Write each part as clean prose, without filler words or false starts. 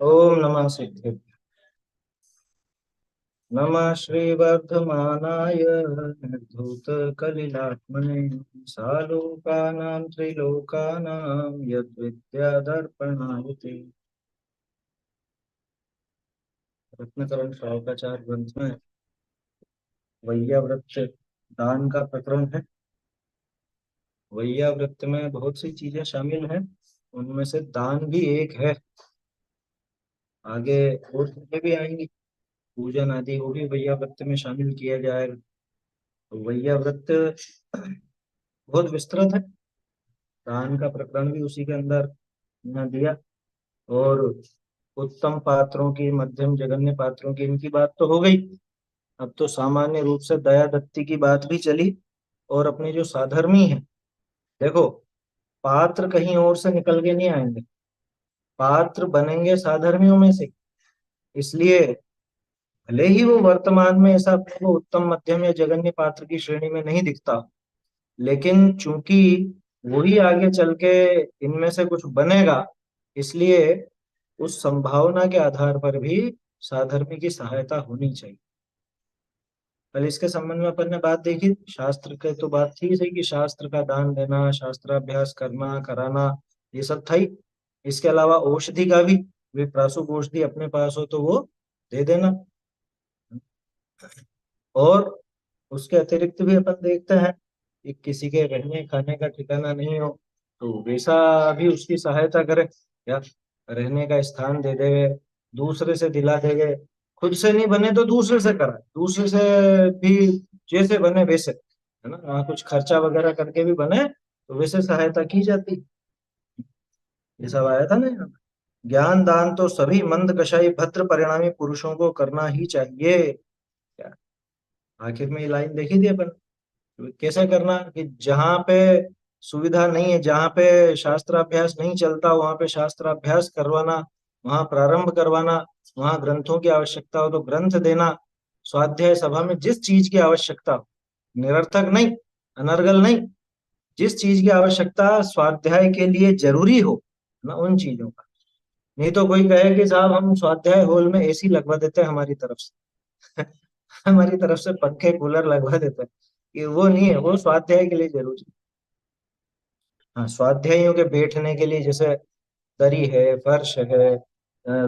ओम नमः सिद्धे। नमः श्रीवर्धमानाय निर्धूतकलिलात्मने सालोकानां त्रिलोकानां यद्विद्यादर्पणाय ते। रत्नकरण श्रावकाचार्य ग्रंथ में वैयावृत्त दान का प्रकरण है। वैयावृत्त में बहुत सी चीजें शामिल हैं, उनमें से दान भी एक है। आगे और चीजें भी आएंगी, पूजन आदि वो भी वैयावृत्त में शामिल किया जाएगा। तो वैयावृत्त बहुत विस्तृत है। दान का प्रकरण भी उसी के अंदर न दिया। और उत्तम पात्रों की, मध्यम जघन्य पात्रों की, इनकी बात तो हो गई। अब तो सामान्य रूप से दया दत्ती की बात भी चली। और अपने जो साधर्मी है, देखो, पात्र कहीं और से निकल के नहीं आएंगे, पात्र बनेंगे साधर्मियों में से। इसलिए भले ही वो वर्तमान में ऐसा वो उत्तम मध्यम या जघन्य पात्र की श्रेणी में नहीं दिखता, लेकिन चूंकि वही आगे चल के इनमें से कुछ बनेगा, इसलिए उस संभावना के आधार पर भी साधर्मी की सहायता होनी चाहिए। पहले इसके संबंध में अपन ने बात देखी, शास्त्र के तो बात थी सही कि शास्त्र का दान देना, शास्त्राभ्यास करना कराना, ये सब था ही। इसके अलावा औषधि का भी, विप्राशु औषधि अपने पास हो तो वो दे देना। और उसके अतिरिक्त भी अपन देखते हैं कि किसी के रहने खाने का ठिकाना नहीं हो तो वैसा भी उसकी सहायता करे, या रहने का स्थान दे देवे, दूसरे से दिला देवे। खुद से नहीं बने तो दूसरे से करा, दूसरे से भी जैसे बने वैसे, है ना, वहाँ कुछ खर्चा वगैरह करके भी बने तो वैसे सहायता की जाती। ये सब आया था ना यहाँ पे। ज्ञान दान तो सभी मंद कशाई भद्र परिणामी पुरुषों को करना ही चाहिए। क्या आखिर में ये लाइन देखी थी अपन, कैसे करना कि जहाँ पे सुविधा नहीं है, जहाँ पे शास्त्राभ्यास नहीं चलता वहां पे शास्त्राभ्यास करवाना, वहां प्रारंभ करवाना, वहां ग्रंथों की आवश्यकता हो तो ग्रंथ देना, स्वाध्याय सभा में जिस चीज की आवश्यकता हो, निरर्थक नहीं, अनर्गल नहीं, जिस चीज की आवश्यकता स्वाध्याय के लिए जरूरी हो ना, उन चीजों का। नहीं तो कोई कहे कि साहब हम स्वाध्याय हॉल में एसी लगवा देते हैं हमारी तरफ से हमारी तरफ से पंखे कूलर लगवा देते हैं, ये वो नहीं है, वो स्वाध्याय के लिए जरूरी है। हाँ, स्वाध्यायियों के बैठने के लिए जैसे दरी है, फर्श है,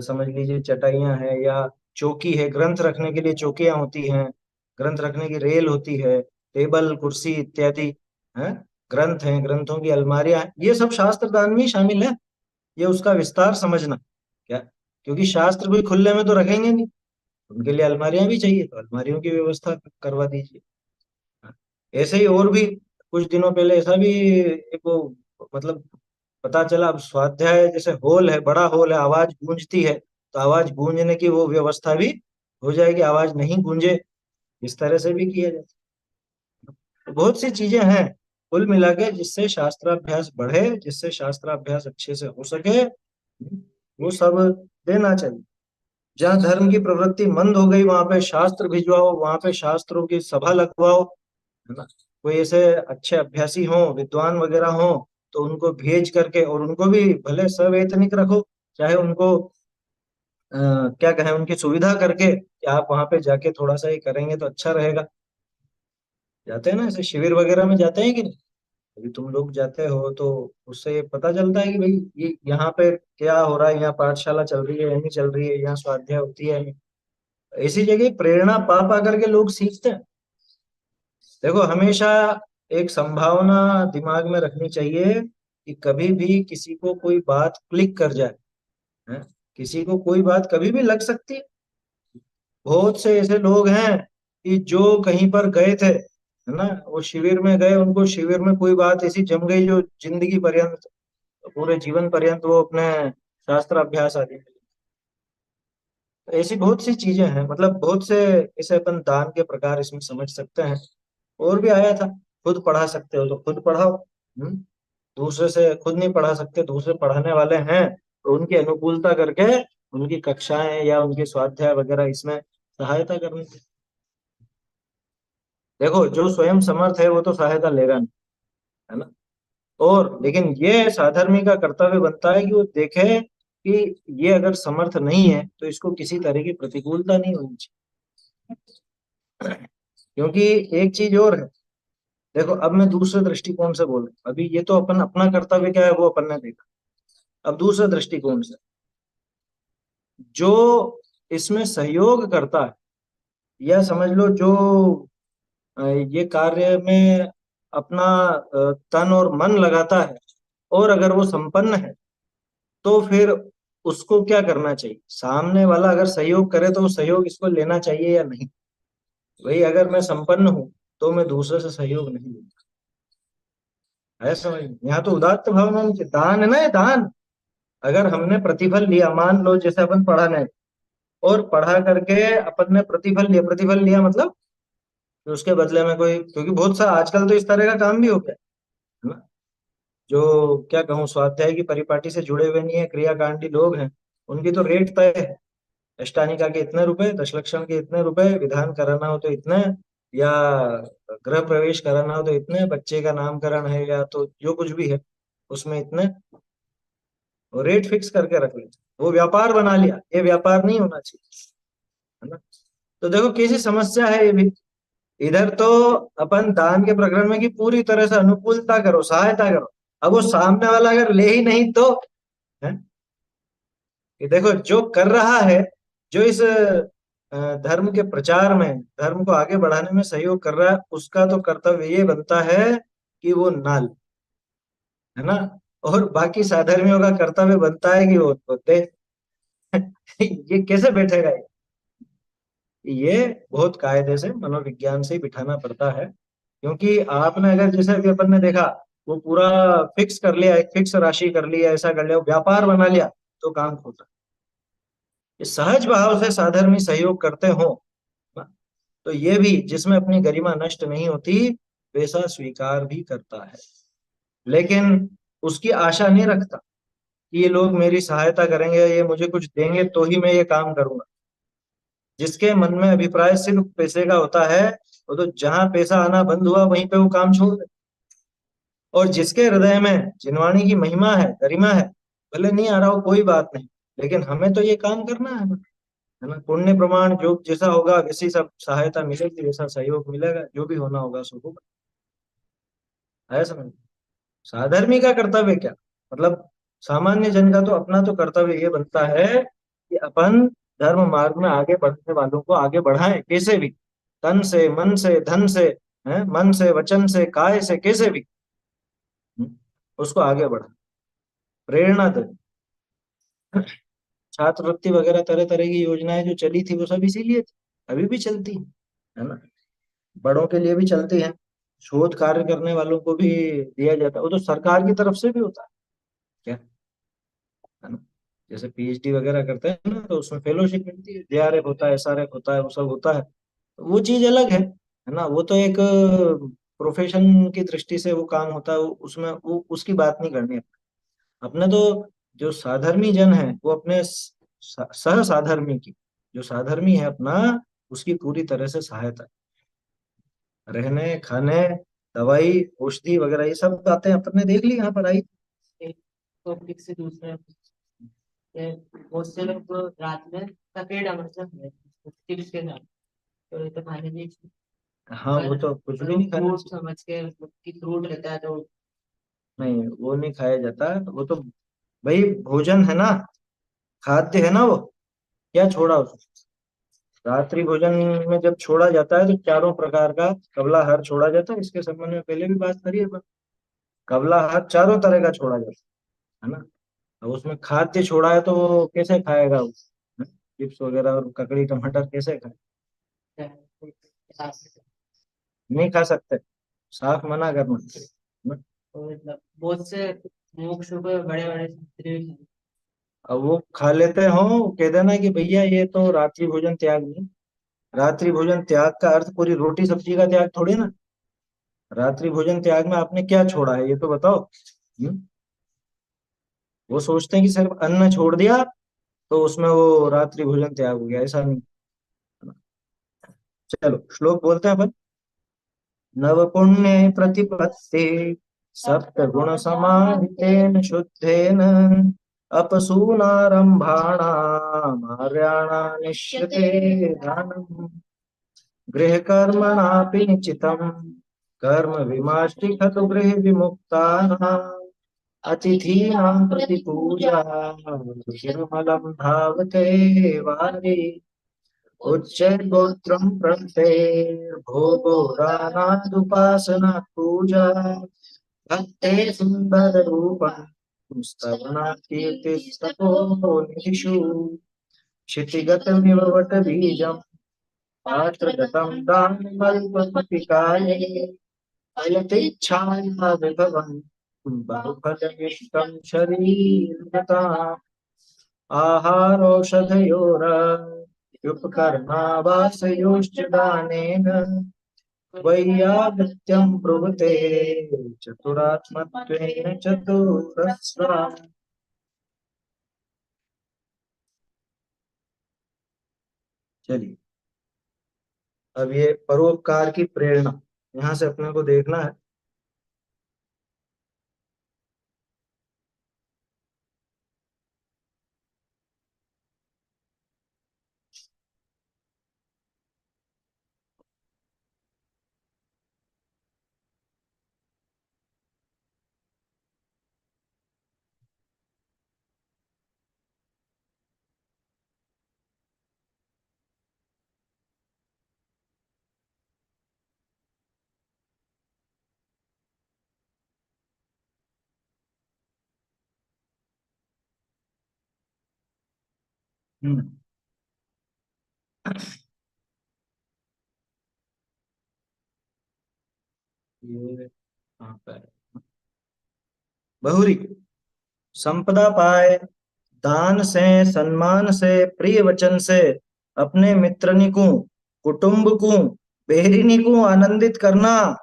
समझ लीजिए चटाइयां हैं, या चौकी है, ग्रंथ रखने के लिए चौकियां होती हैं, ग्रंथ रखने की रेल होती है, टेबल कुर्सी इत्यादि हैं, ग्रंथ हैं, ग्रंथों की अलमारियां हैं, ये सब शास्त्र दान में शामिल है। ये उसका विस्तार समझना क्या, क्योंकि शास्त्र कोई खुले में तो रखेंगे नहीं, उनके लिए अलमारियां भी चाहिए, तो अलमारियों की व्यवस्था करवा दीजिए। हाँ। ऐसे ही और भी कुछ दिनों पहले ऐसा भी एक वो, मतलब पता चला, अब स्वाध्याय जैसे हॉल है, बड़ा हॉल है, आवाज गूंजती है, तो आवाज गूंजने की वो व्यवस्था भी हो जाएगी, आवाज नहीं गूंजे, इस तरह से भी किया जाए। तो बहुत सी चीजें हैं कुल मिला के जिससे शास्त्राभ्यास बढ़े, जिससे शास्त्राभ्यास अच्छे से हो सके, वो सब देना चाहिए। जहाँ धर्म की प्रवृत्ति मंद हो गई वहां पे शास्त्र भिजवाओ, वहां पे शास्त्रों की सभा लगवाओ, है ना। कोई ऐसे अच्छे अभ्यासी हो, विद्वान वगैरह हो, तो उनको भेज करके, और उनको भी भले सवैतनिक रखो, चाहे उनको क्या कहें, उनकी सुविधा करके कि आप वहां पे जाके थोड़ा सा ये करेंगे तो अच्छा रहेगा। जाते हैं ना ऐसे शिविर वगैरह में, जाते हैं कि नहीं? अभी तुम लोग जाते हो तो उससे ये पता चलता है कि भाई ये यहाँ पे क्या हो रहा है, यहाँ पाठशाला चल रही है या नहीं चल रही है, यहाँ स्वाध्याय होती है या नहीं। ऐसी जगह प्रेरणा पा पा करके लोग सीखते हैं। देखो, हमेशा एक संभावना दिमाग में रखनी चाहिए कि कभी भी किसी को कोई बात क्लिक कर जाए, है? किसी को कोई बात कभी भी लग सकती है। बहुत से ऐसे लोग हैं कि जो कहीं पर गए थे, है ना, वो शिविर में गए, उनको शिविर में कोई बात ऐसी जम गई जो जिंदगी पर्यंत, पूरे जीवन पर्यंत वो अपने शास्त्र अभ्यास आदि में। तो ऐसी बहुत सी चीजें हैं, मतलब बहुत से ऐसे अपन दान के प्रकार इसमें समझ सकते हैं। और भी आया था, खुद पढ़ा सकते हो तो खुद पढ़ाओ। दूसरे से खुद नहीं पढ़ा सकते, दूसरे पढ़ाने वाले हैं तो उनकी अनुकूलता करके उनकी कक्षाएं या उनके स्वाध्याय वगैरह इसमें सहायता करनी चाहिए। देखो, जो स्वयं समर्थ है वो तो सहायता लेगा नहीं, है ना। और लेकिन ये साधर्मी का कर्तव्य बनता है कि वो देखे कि ये अगर समर्थ नहीं है तो इसको किसी तरह की प्रतिकूलता नहीं होनी चाहिए। क्योंकि एक चीज और है, देखो अब मैं दूसरे दृष्टिकोण से बोल रहा हूँ, अभी ये तो अपन अपना कर्तव्य क्या है वो अपन ने देखा, अब दूसरे दृष्टिकोण से जो इसमें सहयोग करता है, या समझ लो जो ये कार्य में अपना तन और मन लगाता है, और अगर वो संपन्न है तो फिर उसको क्या करना चाहिए, सामने वाला अगर सहयोग करे तो वो सहयोग इसको लेना चाहिए या नहीं। वही अगर मैं संपन्न हूं तो मैं दूसरे से सहयोग नहीं लूंगा। है समझ में? यहाँ तो उदात्त भावना में दान है ना, ये दान। अगर हमने प्रतिफल लिया, मान लो जैसे अपन पढ़ाने, और पढ़ा करके अपन ने प्रतिफल लिया, प्रतिफल लिया मतलब कि उसके बदले में कोई, क्योंकि बहुत सा आजकल तो इस तरह का काम भी हो गया है ना, जो क्या कहूँ स्वाध्याय की परिपाटी से जुड़े हुए नहीं है, क्रियाकांडी लोग हैं, उनकी तो रेट तय है, अष्टानिका के इतने रुपए, दशलक्षण के इतने रुपए, विधान कराना हो तो इतने, या गृह प्रवेश कराना हो तो इतने, बच्चे का नामकरण है या तो जो कुछ भी है उसमें इतने, वो रेट फिक्स करके रख लेते, वो व्यापार बना लिया, ये व्यापार नहीं होना चाहिए, है ना। तो देखो कैसी समस्या है ये भी। इधर तो अपन दान के प्रकरण में कि पूरी तरह से अनुकूलता करो, सहायता करो, अब वो सामने वाला अगर ले ही नहीं तो, है कि देखो जो कर रहा है, जो इस धर्म के प्रचार में, धर्म को आगे बढ़ाने में सहयोग कर रहा है, उसका तो कर्तव्य ये बनता है कि वो ना ले, है ना। और बाकी साधर्मियों का कर्तव्य बनता है कि वो दे। ये कैसे बैठेगा ये बहुत कायदे से मनोविज्ञान से ही बिठाना पड़ता है। क्योंकि आपने अगर जैसे अभी अपन ने देखा, वो पूरा फिक्स कर लिया, एक फिक्स राशि कर लिया, ऐसा कर लिया, व्यापार बना लिया, तो काम खोटा। ये सहज भाव से साधर्मी सहयोग करते हो ना, तो ये भी जिसमें अपनी गरिमा नष्ट नहीं होती, वैसा स्वीकार भी करता है, लेकिन उसकी आशा नहीं रखता कि ये लोग मेरी सहायता करेंगे, ये मुझे कुछ देंगे तो ही मैं ये काम करूंगा। जिसके मन में अभिप्राय सिर्फ पैसे का होता है, वो तो जहां पैसा आना बंद हुआ वहीं पे वो काम छोड़ दे। और जिसके हृदय में जिनवाणी की महिमा है, गरिमा है, भले नहीं आ रहा हो कोई बात नहीं, लेकिन हमें तो ये काम करना है ना, पुण्य प्रमाण जो जैसा होगा वैसी सब सहायता मिलेगी, वैसा सहयोग मिलेगा, जो भी होना होगा सो होगा। है समझ। साधर्मी का कर्तव्य क्या, मतलब सामान्य जन का तो अपना तो कर्तव्य ये बनता है कि अपन धर्म मार्ग में आगे बढ़ने वालों को आगे बढ़ाएं, कैसे भी, तन से, मन से, धन से, है, मन से, वचन से, काय से, कैसे भी, हम्म, उसको आगे बढ़ा, प्रेरणा दे। छात्रवृत्ति वगैरह तरह तरह की योजनाएं जो चली थी वो सब इसीलिए थी, अभी भी चलती है ना, बड़ों के लिए भी चलती है, शोध कार्य करने वालों को भी दिया जाता है, वो तो सरकार की तरफ से भी होता है क्या, है ना। जैसे पीएचडी वगैरह करते हैं ना तो उसमें फेलोशिप मिलती है, जेआरएफ होता है, एसआरएफ होता है, वो सब होता है, तो वो चीज अलग है ना, वो तो एक प्रोफेशन की दृष्टि से वो काम होता है, वो उसमें वो उसकी बात नहीं करनी है। अपने तो जो साधर्मी जन है वो अपने सह साधर्मी की, जो साधर्मी है अपना, उसकी पूरी तरह से सहायता, रहने खाने, दवाई, औषधि वगैरह ये सब बातें अपने देख ली यहाँ पर आई। एक टॉपिक से दूसरा ये बहुत से लोग तो रात में सफेद अमृतसर है चिप्स के साथ, तो ये तो खाने नहीं चाहिए। हाँ वो अगर तो कुछ भी अगर नहीं खाना फ्रूट चाहिए। समझ के मतलब कि फ्रूट रहता है तो नहीं वो नहीं खाया जाता, वो तो भाई भोजन है ना, खाद्य है ना वो, क्या छोड़ा उसने, रात्रि भोजन में जब छोड़ा जाता है तो चारों प्रकार का कबलाहार छोड़ा जाता है, इसके संबंध में पहले भी बात करी है अपन। कबलाहार चारों तरह का छोड़ा जाता है ना, अब उसमें खाद्य छोड़ा है तो वो कैसे खाएगा वो, चिप्स वगैरह और ककड़ी टमाटर कैसे खाए, क्या है, नहीं खा सकते, साफ मना करना है। तो मतलब बहुत से मोक्ष को बड़े बड़े शास्त्री भी हैं। अब वो खा लेते हो, कह देना कि भैया ये तो रात्रि भोजन त्याग नहीं, रात्रि भोजन त्याग का अर्थ पूरी रोटी सब्जी का त्याग थोड़ी ना, रात्रि भोजन त्याग में आपने क्या छोड़ा है ये तो बताओ। हम्म? वो सोचते हैं कि सिर्फ अन्न छोड़ दिया तो उसमें वो रात्रि भोजन त्याग हो गया, ऐसा नहीं है ना। चलो श्लोक बोलते हैं अपन। नव पुण्य प्रतिपत्ति सप्त गुण समाहितेन शुद्धेन अपसूनारम्भाणामार्याणा निश्यते दानम् गृहकर्मणापि निश्चितम् कर्म विमाष्टिखतु गृहविमुक्तानाम् अतिथीनां प्रतिपूजा निर्मलं धावते वारि उच्चैर्गोत्रं प्रणतेर्भोगो दानादुपासना पूजा भक्ते सुन्दररूपं स्तवनात् कीर्तिस्तपो निधिषु क्षितिगतमिव वटबीजं पात्रगतं दानमल्पमतिकाये फलतीच्छाया विभवम् बहुफलमिष्टं शरीरगताम् आहारौषधयोरुपकरणावासयोश्च दानेन वैयावृत्यं ब्रुवते चतुरात्मत्वेन चतुरस्रा। चलिए, अब ये परोपकार की प्रेरणा यहाँ से अपने को देखना है। हम्म, ये कहाँ पे है? बहुरी संपदा पाए दान से, सम्मान से, प्रिय वचन से अपने मित्रनी को, कुटुंब को, बेहरिनी को आनंदित करना।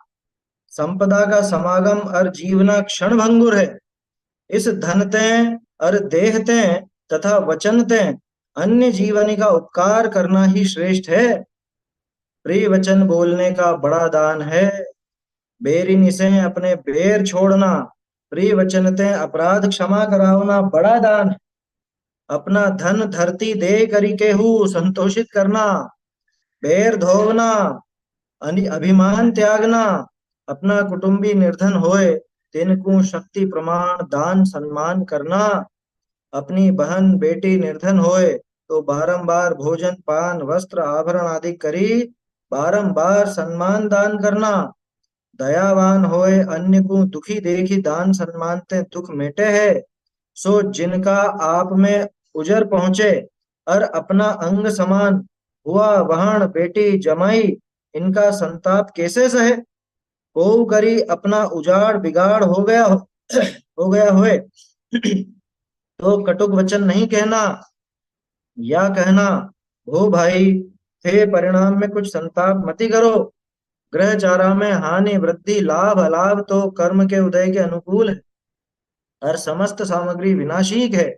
संपदा का समागम और जीवना क्षण भंगुर है। इस धनते और देहते तथा वचनते अन्य जीवनी का उपकार करना ही श्रेष्ठ है। प्रिय वचन बोलने का बड़ा दान है। बेरिनी से अपने बेर छोड़ना, प्रिय वचनते अपराध क्षमा करावना बड़ा दान है। अपना धन धरती दे करी केहू संतोषित करना, पैर धोवना, अभिमान त्यागना। अपना कुटुंबी निर्धन होए तिनको शक्ति प्रमाण दान सम्मान करना। अपनी बहन बेटी निर्धन होए तो बारंबार भोजन पान वस्त्र आभरण आदि करी बारंबार सम्मान दान करना। दयावान होए अन्य को दुखी देखी दान सम्मान ते दुख मेटे है। सो जिनका आप में उजर पहुंचे और अपना अंग समान हुआ वहन बेटी जमाई, इनका संताप कैसे सहे। को करी अपना उजाड़ बिगाड़ हो गया होए तो कटुक वचन नहीं कहना, या कहना ओ भाई थे परिणाम में कुछ संताप मति करो। ग्रह चारा में हानि वृद्धि लाभ अलाभ तो कर्म के उदय के अनुकूल है और समस्त सामग्री विनाशीक है।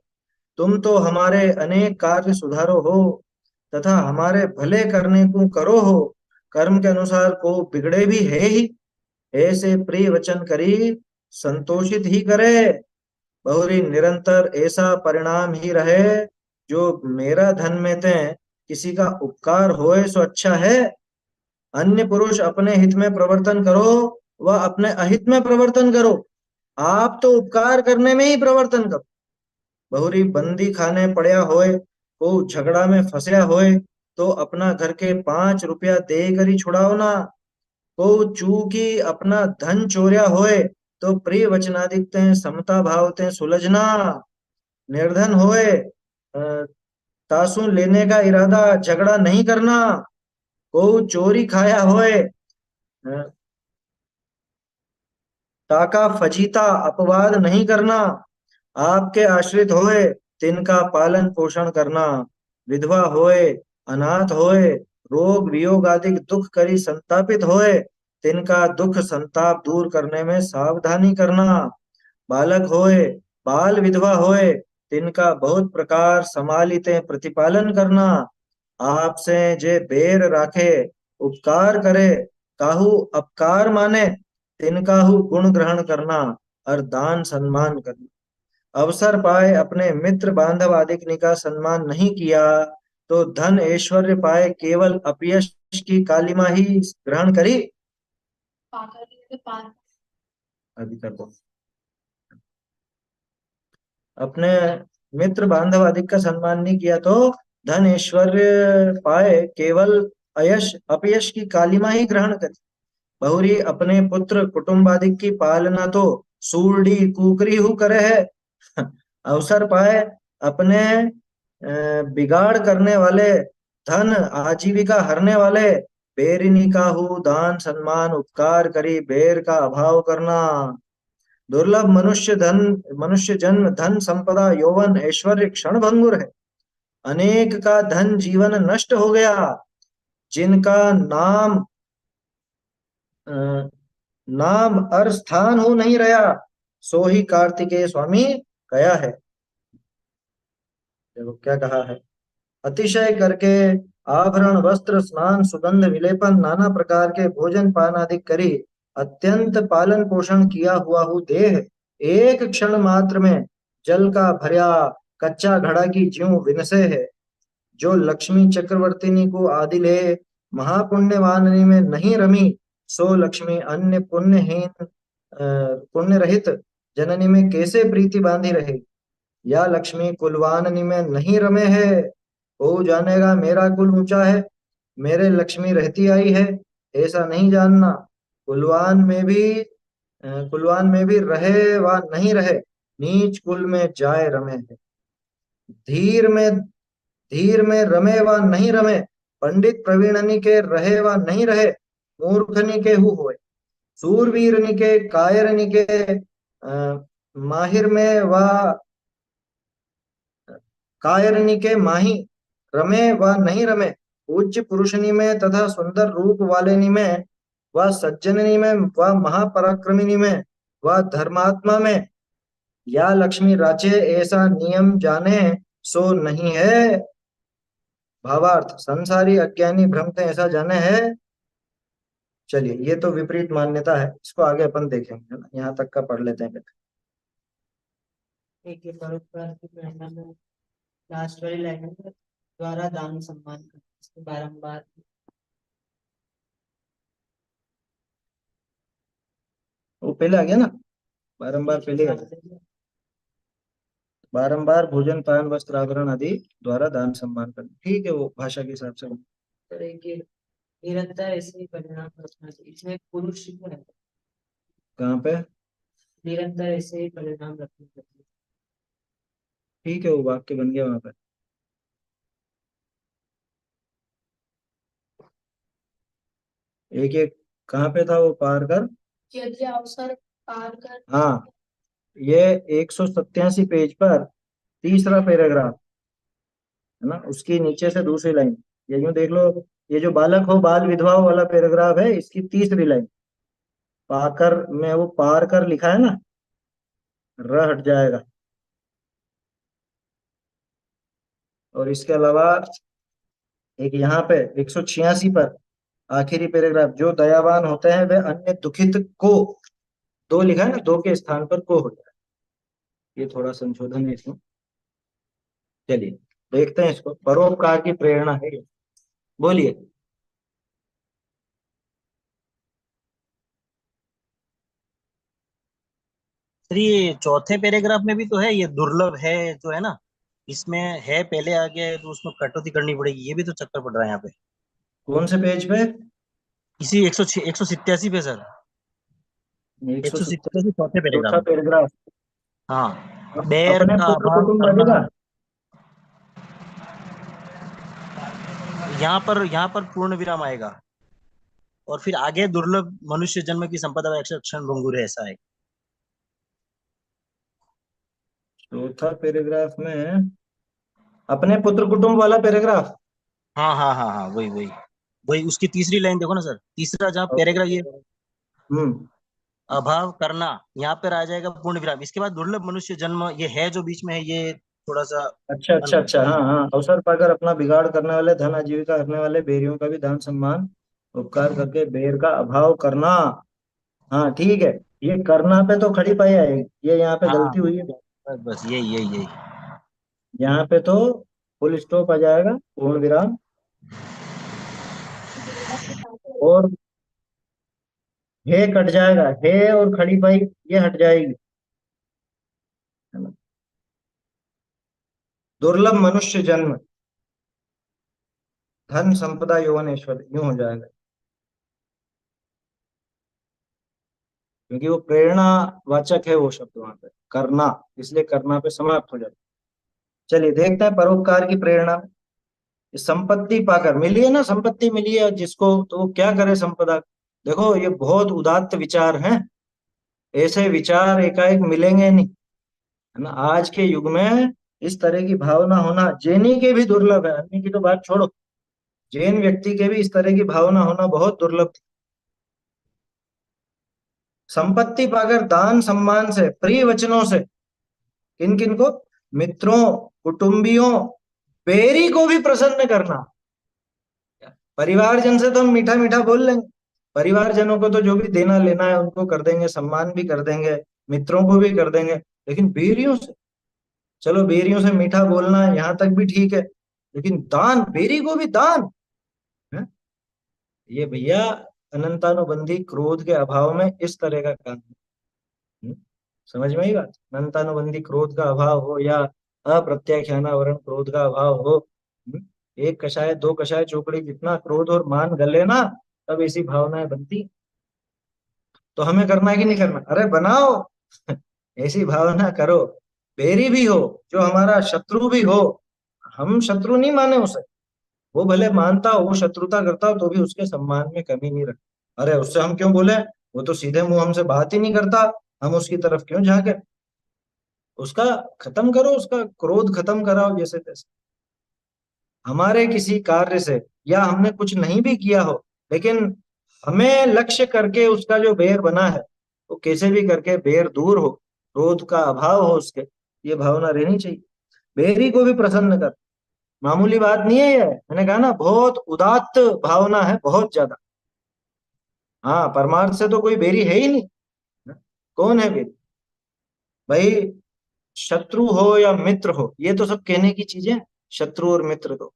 तुम तो हमारे अनेक कार्य सुधारो हो तथा हमारे भले करने को करो हो। कर्म के अनुसार को बिगड़े भी है ही। ऐसे प्रिय वचन करी संतोषित ही करे। बहुरी निरंतर ऐसा परिणाम ही रहे। जो मेरा धन में ते किसी का उपकार होए सो अच्छा है। अन्य पुरुष अपने हित में प्रवर्तन करो व अपने अहित में प्रवर्तन करो। आप तो उपकार करने में ही प्रवर्तन करो। बहुरी बंदी खाने पड़या होए, को झगड़ा में फंसया होए तो अपना घर के 5 रुपया दे कर ही छुड़ाओ ना। को चूकी अपना धन चोर्या होए तो प्रिय वचनादित्य समता भावते सुलझना। निर्धन होए तासु लेने का इरादा झगड़ा नहीं करना। को चोरी खाया होए ताका फजीता अपवाद नहीं करना। आपके आश्रित होए तिनका पालन पोषण करना। विधवा होए अनाथ होए रोग वियोग आदि दुख करी संतापित होए तिनका दुख संताप दूर करने में सावधानी करना। बालक होए बाल विधवा होए तिनका बहुत प्रकार समालिते प्रतिपालन करना। आपसे जे बेर राखे उपकार करे काहू अपकार माने तिनकाहू गुण ग्रहण करना और दान सम्मान करना। अवसर पाए अपने मित्र बांधव आदि का सम्मान नहीं किया, तो धन ऐश्वर्य पाए केवल अपयश की कालिमा ही ग्रहण करी। अभी कर दो। अपने मित्र बांधव आदि का सम्मान नहीं किया तो धन ऐश्वर्य पाए केवल अयश अपयश की कालिमा ही ग्रहण करी। बहुरी अपने पुत्र कुटुंबादि की पालना तो सूरडी कुकरी हु करे है। अवसर पाए अपने बिगाड़ करने वाले, धन आजीविका हरने वाले, बेरिनी का हु दान सम्मान उपकार करी बेर का अभाव करना। दुर्लभ मनुष्य जन्म धन संपदा यौवन ऐश्वर्य क्षण भंगुर है। अनेक का धन जीवन नष्ट हो गया, जिनका नाम अ, नाम और स्थान हो नहीं रहा, सो ही कार्तिकेय स्वामी गया है। देखो क्या कहा है। अतिशय करके आभरण वस्त्र स्नान सुगंध विलेपन नाना प्रकार के भोजन पान आदि करी अत्यंत पालन पोषण किया हुआ हूँ देह, एक क्षण मात्र में जल का भर्या कच्चा घड़ा की ज्यों विनसे है। जो लक्ष्मी चक्रवर्तिनी को आदिले महापुण्यवानी में नहीं रमी, सो लक्ष्मी अन्य पुण्यहीन पुण्य रहित जननी में कैसे प्रीति बांधी रहे। या लक्ष्मी कुलवाननी में नहीं रमे है, हो जानेगा मेरा कुल ऊंचा है, मेरे लक्ष्मी रहती आई है, ऐसा नहीं जानना। कुलवान में भी रहे व नहीं रहे, नीच कुल में जाए रमे है। धीर में धीर में रमे व नहीं रमे, पंडित प्रवीणनी के रहे व नहीं रहे, मूर्खनी के हु होए। सूरवीरनी के कायरनी के माहिर में व कायरनी के माही रमे व नहीं रमे, पूज्य पुरुषनी में तथा सुंदर रूप वालेनी में व सज्जननी में व महापराक्रमिनी में व धर्मात्मा में, या लक्ष्मी राचे ऐसा नियम जाने सो नहीं है। भावार्थ संसारी अज्ञानी भ्रमते ऐसा जाने है। चलिए ये तो विपरीत मान्यता है, इसको आगे अपन देखेंगे, है ना, यहाँ तक का पढ़ लेते हैं पहले। एक ये परोपकार की प्रेरणा में लास्ट वाली लाइन है, द्वारा दान सम्मान कर इसको बारंबार। वो पहले आ गया ना, बारंबार पहले आ गया। बारंबार भोजन पान वस्त्र आभरण आदि द्वारा दान सम्मान करना, ठीक है, वो भाषा के हिसाब से। तो एक ये निरंतर ऐसे ही परिणाम रखना चाहिए, इसमें पुरुष को है, कहाँ पे? निरंतर ऐसे ही परिणाम रखना चाहिए। ठीक है, वो वाक्य बन गया वहां पे। एक एक कहाँ पे था वो, पार कर। यदि अवसर पार कर। हाँ, ये 187 पेज पर तीसरा पैराग्राफ है ना, उसकी नीचे से दूसरी लाइन, ये यूं देख लो। ये जो बालक हो बाल विधवा वाला पैराग्राफ है, इसकी तीसरी लाइन, पाकर में वो पार कर लिखा है ना, र हट जाएगा। और इसके अलावा एक यहाँ पे 186 पर आखिरी पैराग्राफ, जो दयावान होते हैं वे अन्य दुखित को, दो लिखा है ना, दो के स्थान पर को हो जाए, ये थोड़ा संशोधन है इसमें। चलिए देखते हैं इसको, परोपकार की प्रेरणा है ये। बोलिए। सर ये चौथे पैराग्राफ में भी तो है, ये दुर्लभ है जो है ना, इसमें है पहले आ गया है तो उसमें कटौती करनी पड़ेगी, ये भी तो चक्कर पड़ रहा है यहाँ पे। कौन से पेज पे? इसी 187 पे सर, एक सौ 187 चौथे पैराग्राफ चौथा में। पैराग्राफ। हाँ, बैर अपने का पुत्र अभाव कुटुंब करना। का। यहाँ पर पूर्ण विराम आएगा और फिर आगे दुर्लभ मनुष्य जन्म की संपदा व क्षण भंगुर है, ऐसा है। चौथा पैराग्राफ में अपने पुत्र कुटुंब वाला पैराग्राफ। हाँ हाँ हाँ हाँ, वही वही वही, उसकी तीसरी लाइन देखो ना सर, तीसरा जहाँ पैराग्राफ ये हम्म। अभाव करना, यहाँ पर आ जाएगा पूर्ण विराम, इसके बाद दुर्लभ मनुष्य जन्म ये है जो बीच में है, ये थोड़ा सा अच्छा अच्छा कन्फ्यूज अच्छा, कर हाँ रहा है। हाँ, अवसर पाकर अपना बिगाड़ करने वाले, धन आजीविका करने वाले बेरियों का भी दान सम्मान उपकार करके बेर का अभाव करना। हाँ ठीक है, ये करना पे तो खड़ी पाई आएगी, ये यहाँ पे गलती हाँ हुई है। बस बस यही यही यही। यहाँ पे तो फुल स्टॉप आ जाएगा, पूर्ण विराम। और हे कट जाएगा, हे और खड़ी पाई ये हट जाएगी, है ना। दुर्लभ मनुष्य जन्म, धन संपदा यौवन ऐश्वर्य, यूं हो जाएगा। क्योंकि वो प्रेरणा वाचक है वो शब्द वहां पे, करना, इसलिए करना पे समाप्त हो जाता है। चलिए देखते हैं परोपकार की प्रेरणा। संपत्ति पाकर मिली है ना, संपत्ति मिली है जिसको, तो वो क्या करे संपदा। देखो ये बहुत उदात्त विचार हैं, ऐसे विचार एकाएक मिलेंगे नहीं, है ना। आज के युग में इस तरह की भावना होना जैनी के भी दुर्लभ है, अन्य की तो बात छोड़ो, जैन व्यक्ति के भी इस तरह की भावना होना बहुत दुर्लभ थी। संपत्ति पाकर दान सम्मान से, प्रिय वचनों से, किन किन को, मित्रों, कुटुंबियों, बैरी को भी प्रसन्न करना। परिवारजन से तो हम मीठा मीठा बोल लेंगे, परिवारजनों को तो जो भी देना लेना है उनको कर देंगे, सम्मान भी कर देंगे, मित्रों को भी कर देंगे, लेकिन बेरियों से, चलो बेरियों से मीठा बोलना है यहाँ तक भी ठीक है, लेकिन दान, बेरी को भी दान है, ये भैया अनंतानुबंधी क्रोध के अभाव में इस तरह का काम है। हम्म, समझ में आई बात। अनंतानुबंधी क्रोध का अभाव हो या अप्रत्याख्यानावरण क्रोध का अभाव हो, एक कषाय दो कषाय चोपड़ी, जितना क्रोध और मान गले ना, तब ऐसी भावनाएं बनती। तो हमें करना है कि नहीं करना, अरे बनाओ ऐसी भावना करो। बैरी भी हो, जो हमारा शत्रु भी हो, हम शत्रु नहीं माने उसे, वो भले मानता हो, वो शत्रुता करता हो, तो भी उसके सम्मान में कमी नहीं रख। अरे उससे हम क्यों बोले, वो तो सीधे मुंह हमसे बात ही नहीं करता, हम उसकी तरफ क्यों झांके। उसका खत्म करो, उसका क्रोध खत्म कराओ जैसे तैसे। हमारे किसी कार्य से, या हमने कुछ नहीं भी किया हो, लेकिन हमें लक्ष्य करके उसका जो बैर बना है, वो कैसे भी करके बैर दूर हो, क्रोध का अभाव हो उसके, ये भावना रहनी चाहिए। बैरी को भी प्रसन्न कर, मामूली बात नहीं है ये, मैंने कहा ना बहुत उदात्त भावना है, बहुत ज्यादा। हाँ परमार्थ से तो कोई बैरी है ही नहीं, कौन है बैरी भाई। शत्रु हो या मित्र हो, ये तो सब कहने की चीजें हैं। शत्रु और मित्र तो,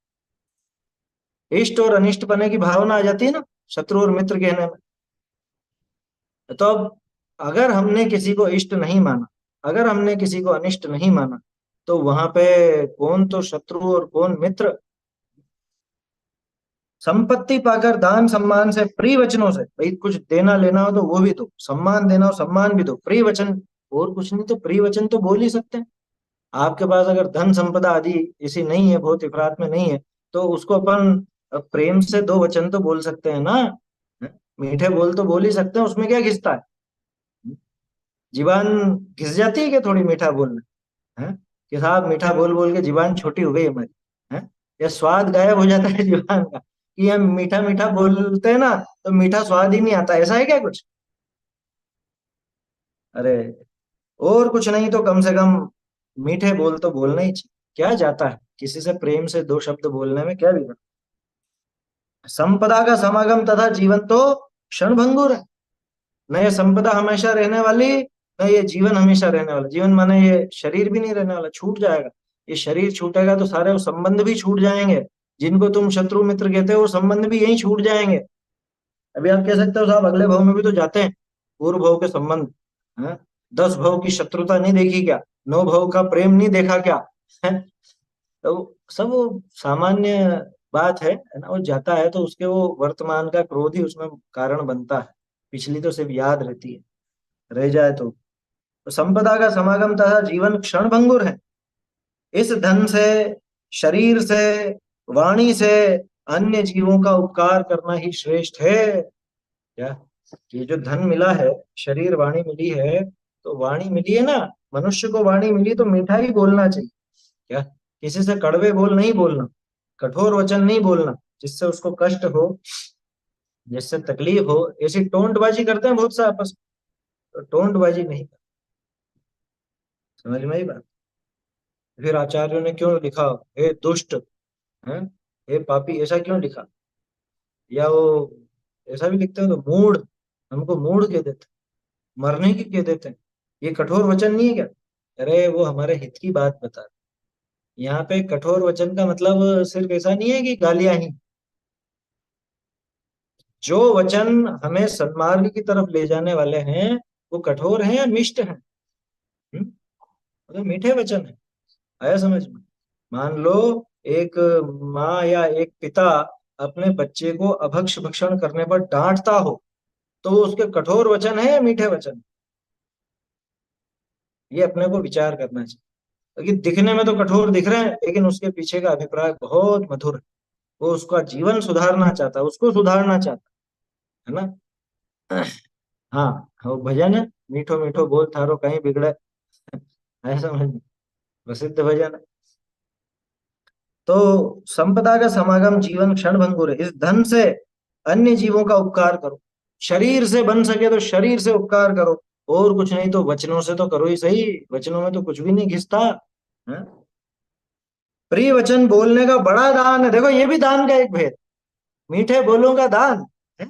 इष्ट और अनिष्ट पने की भावना आ जाती है ना शत्रु और मित्र कहने में। तो अब अगर हमने किसी को इष्ट नहीं माना, अगर हमने किसी को अनिष्ट नहीं माना, तो वहां पे कौन तो शत्रु और कौन मित्र। संपत्ति पाकर दान सम्मान से, प्रिय वचनों से, भाई कुछ देना लेना हो तो वो भी दो, सम्मान देना हो सम्मान भी दो, प्रिय वचन, और कुछ नहीं तो प्रिय वचन तो बोल ही सकते हैं। आपके पास अगर धन संपदा आदि ऐसी नहीं है, बहुत इफरात में नहीं है, तो उसको अपन प्रेम से दो वचन तो बोल सकते हैं ना। मीठे बोल तो बोल ही सकते हैं, उसमें क्या घिसता है। जीवान घिस जाती है क्या थोड़ी मीठा बोलने, हैं कि साहब मीठा बोल बोल के जीवान छोटी हो गई हमारी, हैं या स्वाद गायब हो जाता है जीवान का, कि हम मीठा मीठा बोलते हैं ना, तो मीठा स्वाद ही नहीं आता, ऐसा है क्या कुछ। अरे और कुछ नहीं तो कम से कम मीठे बोल तो बोलना ही चाहिए, क्या जाता है किसी से प्रेम से दो शब्द बोलने में, क्या बिगड़। संपदा का समागम तथा जीवन तो क्षण भंगुर है, न ये संपदा हमेशा रहने वाली, न ये जीवन हमेशा रहने वाला। जीवन माने ये शरीर भी नहीं रहने वाला, छूट जाएगा। ये शरीर छूटेगा तो सारे वो संबंध भी छूट जाएंगे, जिनको तुम शत्रु मित्र कहते हो वो संबंध भी यही छूट जाएंगे। अभी आप कह सकते हो साहब अगले भाव में भी तो जाते हैं पूर्व भाव के संबंध, हैं 10 भाव की शत्रुता नहीं देखी क्या, 9 भाव का प्रेम नहीं देखा क्या, है। तो सब वो सामान्य बात है ना। वो जाता है तो उसके वो वर्तमान का क्रोध ही उसमें कारण बनता है, पिछली तो सिर्फ याद रहती है, रह जाए तो संपदा का समागम तथा जीवन क्षण भंगुर है। इस धन से, शरीर से, वाणी से अन्य जीवों का उपकार करना ही श्रेष्ठ है। क्या, ये जो धन मिला है, शरीर वाणी मिली है, तो वाणी मिली है ना, मनुष्य को वाणी मिली तो मीठा ही बोलना चाहिए। क्या, किसी से कड़वे बोल नहीं बोलना, कठोर वचन नहीं बोलना, जिससे उसको कष्ट हो, जिससे तकलीफ हो। ऐसी टोंटबाजी करते हैं बहुत सा आपस में, तो टोंटबाजी नहीं, समझ में आई बात। फिर आचार्यों ने क्यों लिखा, हे दुष्ट, हैं, हे पापी, ऐसा क्यों लिखा। या वो ऐसा भी लिखते हैं तो मूढ़, हमको मूढ़ कह देते, मरने की कह देते हैं। ये कठोर वचन नहीं है क्या, अरे वो हमारे हित की बात बता रहे। यहाँ पे कठोर वचन का मतलब सिर्फ ऐसा नहीं है कि गालियां ही। जो वचन हमें सन्मार्ग की तरफ ले जाने वाले हैं वो कठोर हैं या मिष्ट हैं? वो तो मीठे वचन है। आया समझ में? मान लो एक माँ या एक पिता अपने बच्चे को अभक्ष भक्षण करने पर डांटता हो, तो वो उसके कठोर वचन है या मीठे वचन? ये अपने को विचार करना चाहिए। क्योंकि दिखने में तो कठोर दिख रहे हैं, लेकिन उसके पीछे का अभिप्राय बहुत मधुर है। वो उसका जीवन सुधारना चाहता है, उसको सुधारना चाहता है ना। हाँ, वो भजन है, मीठो मीठो बोल थारो कहीं बिगड़े। ऐसा समझ, प्रसिद्ध भजन है। तो संपदा का समागम जीवन क्षण भंगुर है। इस धन से अन्य जीवों का उपकार करो। शरीर से बन सके तो शरीर से उपकार करो, और कुछ नहीं तो वचनों से तो करो ही सही। वचनों में तो कुछ भी नहीं घिसता है। प्रिय वचन बोलने का बड़ा दान है। देखो ये भी दान का एक भेद, मीठे बोलों का दान है।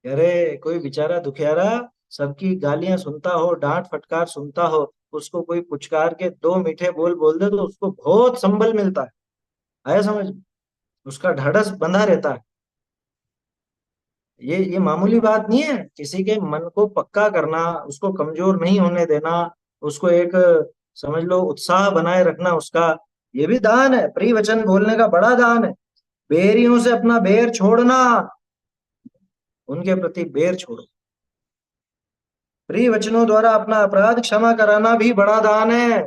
अरे कोई बेचारा दुखियारा सबकी गालियां सुनता हो, डांट फटकार सुनता हो, उसको कोई पुचकार के दो मीठे बोल बोल दे तो उसको बहुत संबल मिलता है। आया समझ में? उसका ढाढ़स बंधा रहता है। ये मामूली बात नहीं है। किसी के मन को पक्का करना, उसको कमजोर नहीं होने देना, उसको एक समझ लो उत्साह बनाए रखना उसका, ये भी दान है। प्रिय वचन बोलने का बड़ा दान है। बैरियों से अपना बैर छोड़ना, उनके प्रति बैर छोड़ो। प्रिय वचनों द्वारा अपना अपराध क्षमा कराना भी बड़ा दान है।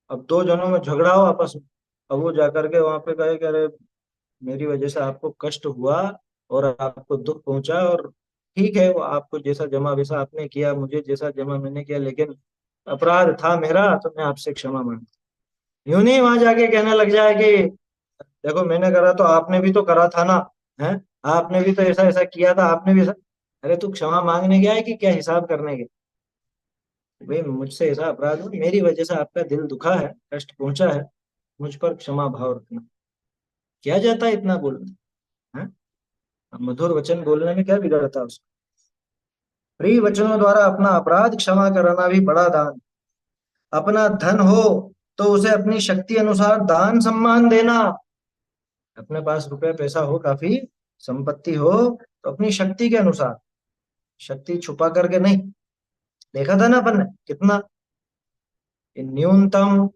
अब दो जनों में झगड़ा हो आपस में, अब वो जाकर के वहां पे कहे कि अरे मेरी वजह से आपको कष्ट हुआ और आपको दुख पहुंचा, और ठीक है वो आपको जैसा जमा वैसा आपने किया, मुझे जैसा जमा मैंने किया, लेकिन अपराध था मेरा तो मैं आपसे क्षमा मांगता। यूं नहीं वहां जाके कहने लग जाए कि देखो मैंने करा तो आपने भी तो करा था ना, है, आपने भी तो ऐसा ऐसा किया था, आपने भी ऐसा। अरे तू क्षमा मांगने गया है कि क्या हिसाब करने गया? भाई मुझसे ऐसा अपराध हुआ, मेरी वजह से आपका दिल दुखा है, कष्ट पहुंचा है, मुझ पर क्षमा भाव रखना। क्या जाता है इतना बोलना है? अब मधुर वचन बोलने में क्या बिगड़ता है उसको? प्रिय वचनों द्वारा अपना अपराध क्षमा कराना भी बड़ा दान। अपना धन हो तो उसे अपनी शक्ति अनुसार दान सम्मान देना। अपने पास रुपए पैसा हो, काफी संपत्ति हो, तो अपनी शक्ति के अनुसार, शक्ति छुपा करके नहीं। देखा था ना अपन ने कितना, न्यूनतम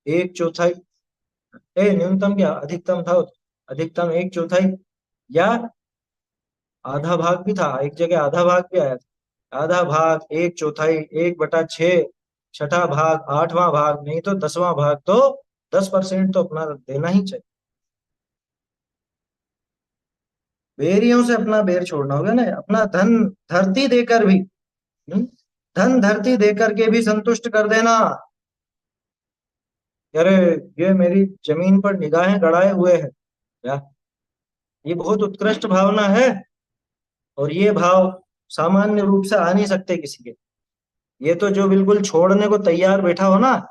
एक चौथाई, न्यूनतम क्या अधिकतम था, अधिकतम एक चौथाई या आधा भाग भी था, एक जगह आधा भाग भी आया था। आधा भाग, एक चौथाई, 1/6, छठा भाग, आठवां भाग, नहीं तो 10वां भाग, तो 10% तो अपना देना ही चाहिए। बेरियों से अपना बेर छोड़ना होगा ना। अपना धन धरती देकर भी, हम्म? धन धरती देकर के भी संतुष्ट कर देना। अरे ये मेरी जमीन पर निगाहें गड़ाए हुए है या, ये बहुत उत्कृष्ट भावना है। और ये भाव सामान्य रूप से आ नहीं सकते किसी के। ये तो जो बिल्कुल छोड़ने को तैयार बैठा हो ना,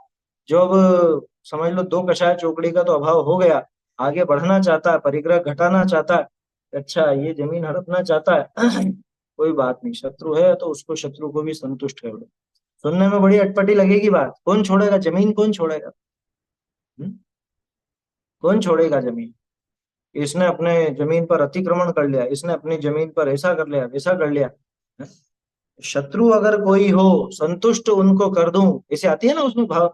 जो अब समझ लो दो कषाय चौकड़ी का तो अभाव हो गया, आगे बढ़ना चाहता है, परिग्रह घटाना चाहता है, अच्छा ये जमीन हड़पना चाहता है, कोई बात नहीं, शत्रु है तो उसको, शत्रु को भी संतुष्ट कर दो। सुनने में बड़ी अटपटी लगेगी बात, कौन छोड़ेगा जमीन, कौन छोड़ेगा? हम्म? कौन छोड़ेगा जमीन? इसने अपने जमीन पर अतिक्रमण कर लिया, इसने अपनी जमीन पर ऐसा कर लिया, वैसा कर लिया। शत्रु अगर कोई हो, संतुष्ट उनको कर दूं, ऐसे आती है ना उसमें भाव।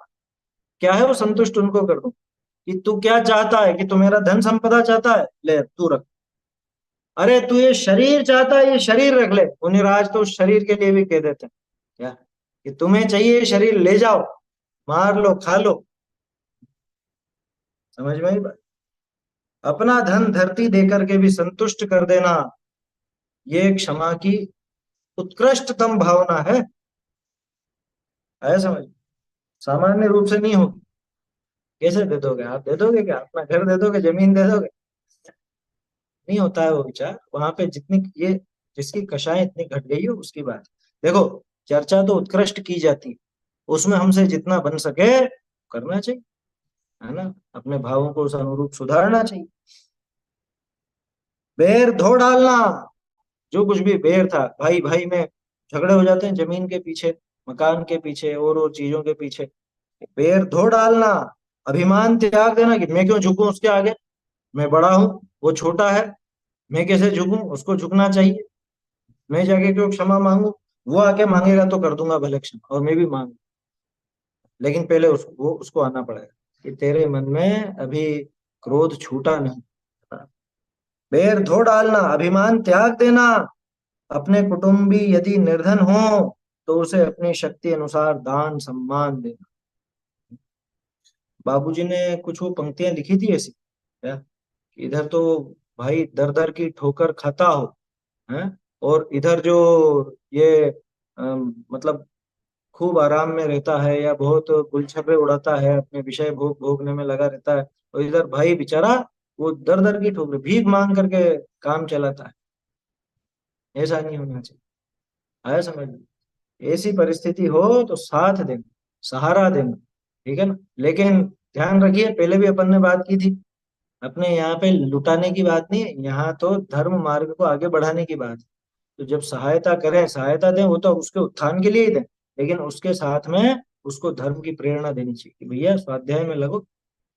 क्या है वो संतुष्ट उनको कर दूं? कि तू क्या चाहता है, कि तू मेरा धन संपदा चाहता है, ले तू रख। अरे तू ये शरीर चाहता है, ये शरीर रख ले। मुनिराज तो उस शरीर के लिए भी कह देते हैं क्या, कि तुम्हें चाहिए ये शरीर, ले जाओ, मार लो, खा लो। समझ में आई बात? अपना धन धरती देकर के भी संतुष्ट कर देना, ये क्षमा की उत्कृष्टतम भावना है। आया समझ? सामान्य रूप से नहीं होगी। कैसे दे दोगे आप? दे दोगे क्या? अपना घर दे दोगे, जमीन दे दोगे? नहीं होता है वो विचार वहां पे। जितनी ये, जिसकी कषाय इतनी घट गई हो उसकी बात। देखो चर्चा तो उत्कृष्ट की जाती है, उसमें हमसे जितना बन सके करना चाहिए, है ना। अपने भावों को उस अनुरूप सुधारना चाहिए। बैर धो डालना, जो कुछ भी बैर था, भाई भाई में झगड़े हो जाते हैं जमीन के पीछे, मकान के पीछे, और चीजों के पीछे। पैर धो डालना, अभिमान त्याग देना कि मैं क्यों झुकूं उसके आगे, मैं बड़ा हूं, वो छोटा है, मैं कैसे झुकूं, उसको झुकना चाहिए, मैं जाके क्यों क्षमा मांगू, वो आके मांगेगा तो कर दूंगा भले क्षमा, और मैं भी मांगू, लेकिन पहले उसको आना पड़ेगा कि तेरे मन में अभी क्रोध छूटा नहीं। पैर धो डालना, अभिमान त्याग देना, अपने कुटुंबी यदि निर्धन हो तो उसे अपनी शक्ति अनुसार दान सम्मान देना। बाबूजी ने कुछ वो पंक्तियां लिखी थी ऐसी, क्या इधर तो भाई दर दर की ठोकर खाता हो, हैं, और इधर जो ये मतलब खूब आराम में रहता है या बहुत गुलछर्रे उड़ाता है, अपने विषय भोग भोगने में लगा रहता है, और इधर भाई बेचारा वो दर दर की ठोकर भीख मांग करके काम चलाता है। ऐसा नहीं होना चाहिए, आया समझ में? ऐसी परिस्थिति हो तो साथ देना, सहारा देना, ठीक है ना। लेकिन ध्यान रखिए, पहले भी अपन ने बात की थी, अपने यहाँ पे लुटाने की बात नहीं है, यहाँ तो धर्म मार्ग को आगे बढ़ाने की बात है। तो जब सहायता करें, सहायता दें, वो तो उसके उत्थान के लिए ही दें, लेकिन उसके साथ में उसको धर्म की प्रेरणा देनी चाहिए कि भैया स्वाध्याय में लगो,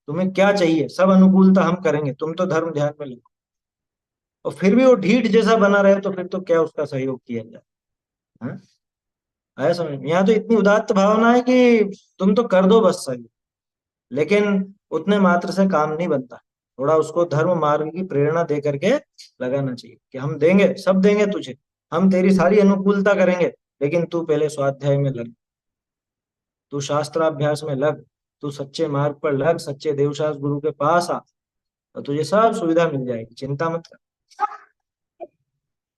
तुम्हें क्या चाहिए, सब अनुकूलता हम करेंगे, तुम तो धर्म ध्यान में लगो। और फिर भी वो ढीठ जैसा बना रहे तो फिर तो क्या उसका सहयोग किया जाए, हाँ? आया समझ में? यहाँ तो इतनी उदात्त भावना है कि तुम तो कर दो बस सही, लेकिन उतने मात्र से काम नहीं बनता, थोड़ा उसको धर्म मार्ग की प्रेरणा दे करके लगाना चाहिए कि हम देंगे, सब देंगे तुझे, हम तेरी सारी अनुकूलता करेंगे, लेकिन तू पहले स्वाध्याय में लग, तू शास्त्राभ्यास में लग, तू सच्चे मार्ग पर लग, सच्चे देवशास्त्र गुरु के पास आ, तो तुझे सब सुविधा मिल जाएगी, चिंता मत कर।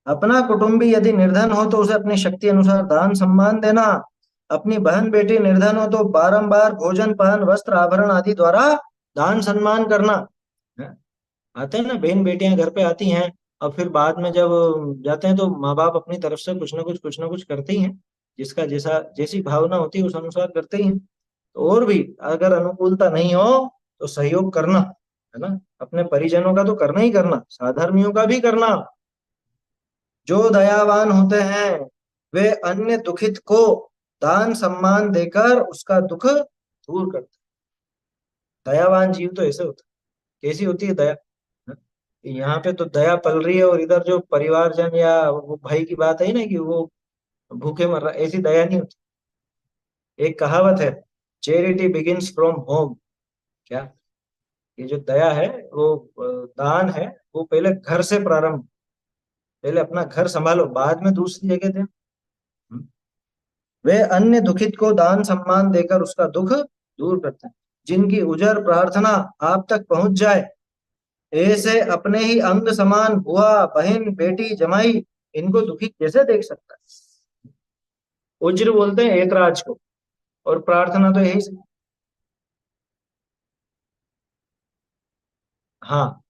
अपना कुटुंबी यदि निर्धन हो तो उसे अपनी शक्ति अनुसार दान सम्मान देना। अपनी बहन बेटी निर्धन हो तो बारंबार भोजन पान वस्त्र आभरण आदि द्वारा दान सम्मान करना। है? आते हैं ना बहन बेटियां घर पे आती हैं, और फिर बाद में जब जाते हैं तो माँ बाप अपनी तरफ से कुछ ना कुछ करते ही हैं, जिसका जैसा जैसी भावना होती है उस अनुसार करते ही हैं। तो और भी अगर अनुकूलता नहीं हो तो सहयोग करना, है ना, अपने परिजनों का तो करना ही करना, साधर्मियों का भी करना। जो दयावान होते हैं वे अन्य दुखित को दान सम्मान देकर उसका दुख दूर करते हैं। दयावान जीव तो ऐसे होता है। कैसी होती है दया? हाँ? यहाँ पे तो दया पल रही है, और इधर जो परिवारजन या वो भाई की बात है ना कि वो भूखे मर रहा, ऐसी दया नहीं होती। एक कहावत है, चैरिटी बिगिंस फ्रॉम होम। क्या ये जो दया है वो दान है, वो पहले घर से प्रारंभ, पहले अपना घर संभालो, बाद में दूसरी जगह दे। वे अन्य दुखित को दान सम्मान देकर उसका दुख दूर करते हैं। जिनकी उजर प्रार्थना आप तक पहुंच जाए, ऐसे अपने ही अंग समान बुआ बहन बेटी जमाई, इनको दुखी कैसे देख सकता है? उज्र बोलते हैं ऐतराज को, और प्रार्थना तो यही से। हाँ,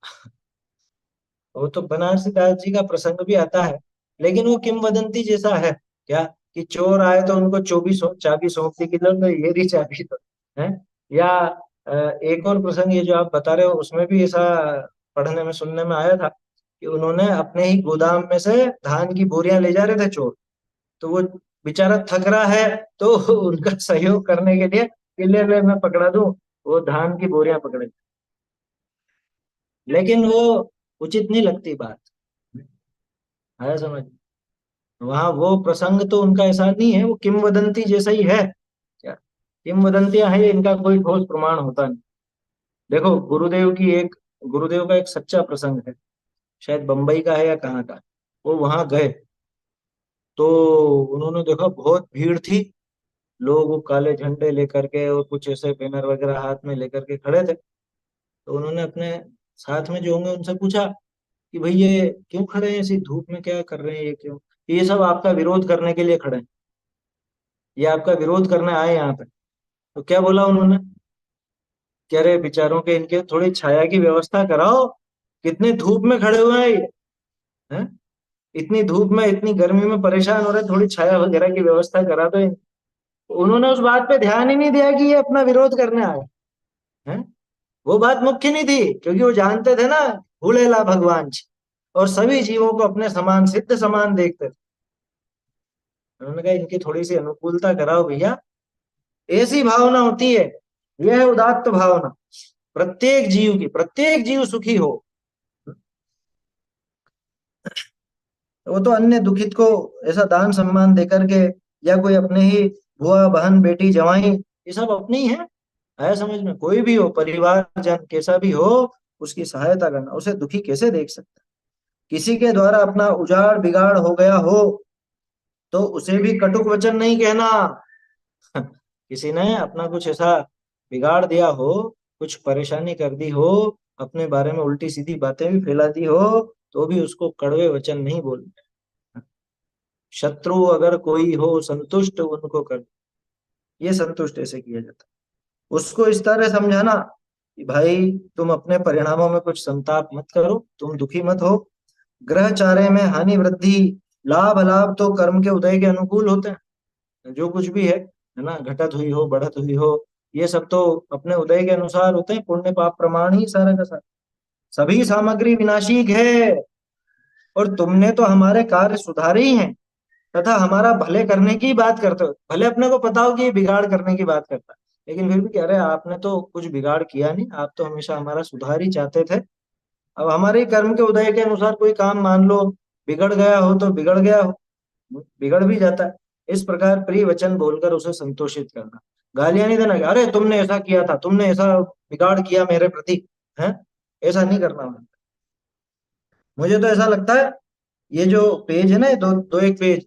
वो तो बनारसी दास जी का प्रसंग भी आता है, लेकिन वो किंवदंती जैसा है, क्या कि चोर आए तो उनको 24 चाबी सौंप दी कि लो लो ये रही चाबी तो, है। या एक और प्रसंग ये जो आप बता रहे हो उसमें भी ऐसा पढ़ने में सुनने में आया था कि उन्होंने अपने ही गोदाम में से धान की बोरियां ले जा रहे थे चोर, तो वो बेचारा थक रहा है तो उनका सहयोग करने के लिए कि ले मैं पकड़ा दूं, वो धान की बोरियां पकड़े, लेकिन वो उचित नहीं लगती बात, आया समझ? वहां वो प्रसंग तो उनका ऐसा नहीं है, वो किंवदंती जैसा ही है। क्या किंवदंतियां हैं, इनका कोई ठोस प्रमाण होता नहीं। देखो गुरुदेव का एक सच्चा प्रसंग है, शायद बंबई का है या कहाँ का है। वो वहां गए तो उन्होंने देखा बहुत भीड़ थी, लोग वो काले झंडे लेकर के और कुछ ऐसे बैनर वगैरह हाथ में लेकर के खड़े थे। तो उन्होंने अपने साथ में जो होंगे उनसे पूछा कि भाई ये क्यों खड़े हैं, ऐसी धूप में क्या कर रहे हैं, ये क्यों? ये सब आपका विरोध करने के लिए खड़े हैं, ये आपका विरोध करने आए यहाँ पे। तो क्या बोला उन्होंने, कह रहे बेचारों के इनके थोड़ी छाया की व्यवस्था कराओ, कितनी धूप में खड़े हुए हैं ये, हैं? इतनी धूप में इतनी गर्मी में परेशान हो रहे, थोड़ी छाया वगैरह की व्यवस्था करा दो उन्होंने उस बात पे ध्यान ही नहीं दिया कि ये अपना विरोध करने आए हैं। वो बात मुख्य नहीं थी, क्योंकि वो जानते थे ना भूलेला भगवान जी, और सभी जीवों को अपने समान सिद्ध समान देखते थे। उन्होंने कहा इनकी थोड़ी सी अनुकूलता कराओ भैया, ऐसी भावना होती है यह है उदात्त भावना, प्रत्येक जीव की, प्रत्येक जीव सुखी हो। वो तो अन्य दुखित को ऐसा दान सम्मान देकर के, या कोई अपने ही बुआ बहन बेटी जवाई, ये सब अपने ही है। आया समझ में? कोई भी हो, परिवार जन कैसा भी हो, उसकी सहायता करना, उसे दुखी कैसे देख सकता है? किसी के द्वारा अपना उजाड़ बिगाड़ हो गया हो तो उसे भी कटुक वचन नहीं कहना। किसी ने अपना कुछ ऐसा बिगाड़ दिया हो, कुछ परेशानी कर दी हो, अपने बारे में उल्टी सीधी बातें भी फैला दी हो, तो भी उसको कड़वे वचन नहीं बोलने। शत्रु अगर कोई हो संतुष्ट उनको कर, ये संतुष्ट ऐसे किया जाता है। उसको इस तरह समझाना कि भाई तुम अपने परिणामों में कुछ संताप मत करो, तुम दुखी मत हो। ग्रह चारे में हानि वृद्धि लाभ अलाभ तो कर्म के उदय के अनुकूल होते हैं। जो कुछ भी है ना, घटत हुई हो बढ़त हुई हो, ये सब तो अपने उदय के अनुसार होते हैं। पुण्य पाप प्रमाण ही सारा का सारा। सभी सामग्री विनाशिक है, और तुमने तो हमारे कार्य सुधारे ही हैं, तथा हमारा भले करने की बात करते हो। भले अपने को पता हो कि ये बिगाड़ करने की बात करता है, लेकिन फिर भी कह रहे आपने तो कुछ बिगाड़ किया नहीं, आप तो हमेशा हमारा सुधार ही चाहते थे। अब हमारे कर्म के उदय के अनुसार कोई काम मान लो बिगड़ गया हो तो बिगड़ गया हो, बिगड़ भी जाता है। इस प्रकार प्रिय वचन बोलकर उसे संतोषित करना। गालियां नहीं देना कि अरे तुमने ऐसा किया था, तुमने ऐसा बिगाड़ किया मेरे प्रति, है ऐसा नहीं करना। मुझे तो ऐसा लगता है ये जो पेज है ना, ये दो दो एक पेज,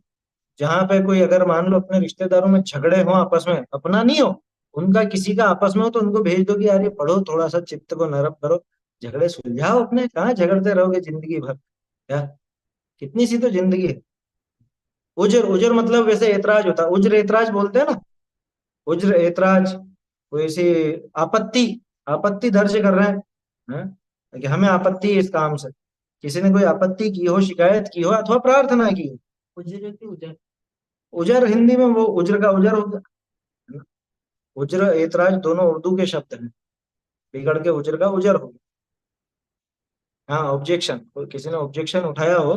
जहां पे कोई अगर मान लो अपने रिश्तेदारों में झगड़े हो आपस में, अपना नहीं हो, उनका किसी का आपस में हो, तो उनको भेज दो कि यार ये पढ़ो, थोड़ा सा चित्त को नरम करो, झगड़े सुलझाओ अपने। कहाँ झगड़ते रहोगे जिंदगी भर? क्या, कितनी सी तो जिंदगी है। उजर उजर मतलब वैसे ऐतराज होता है, उज्र ऐतराज बोलते हैं ना, उज्र ऐतराज, कोई ऐसी आपत्ति, आपत्ति दर्ज कर रहे हैं कि हमें आपत्ति है इस काम से। किसी ने कोई आपत्ति की हो, शिकायत की हो, अथवा प्रार्थना की हो। उजर की उजर। उजर हिंदी में वो उज्र का उजर हो गया, है ना? उज्र ऐतराज दोनों उर्दू के शब्द हैं, बिगड़ के उज्र का उजर हो गया। हाँ, ऑब्जेक्शन, कोई किसी ने ऑब्जेक्शन उठाया हो,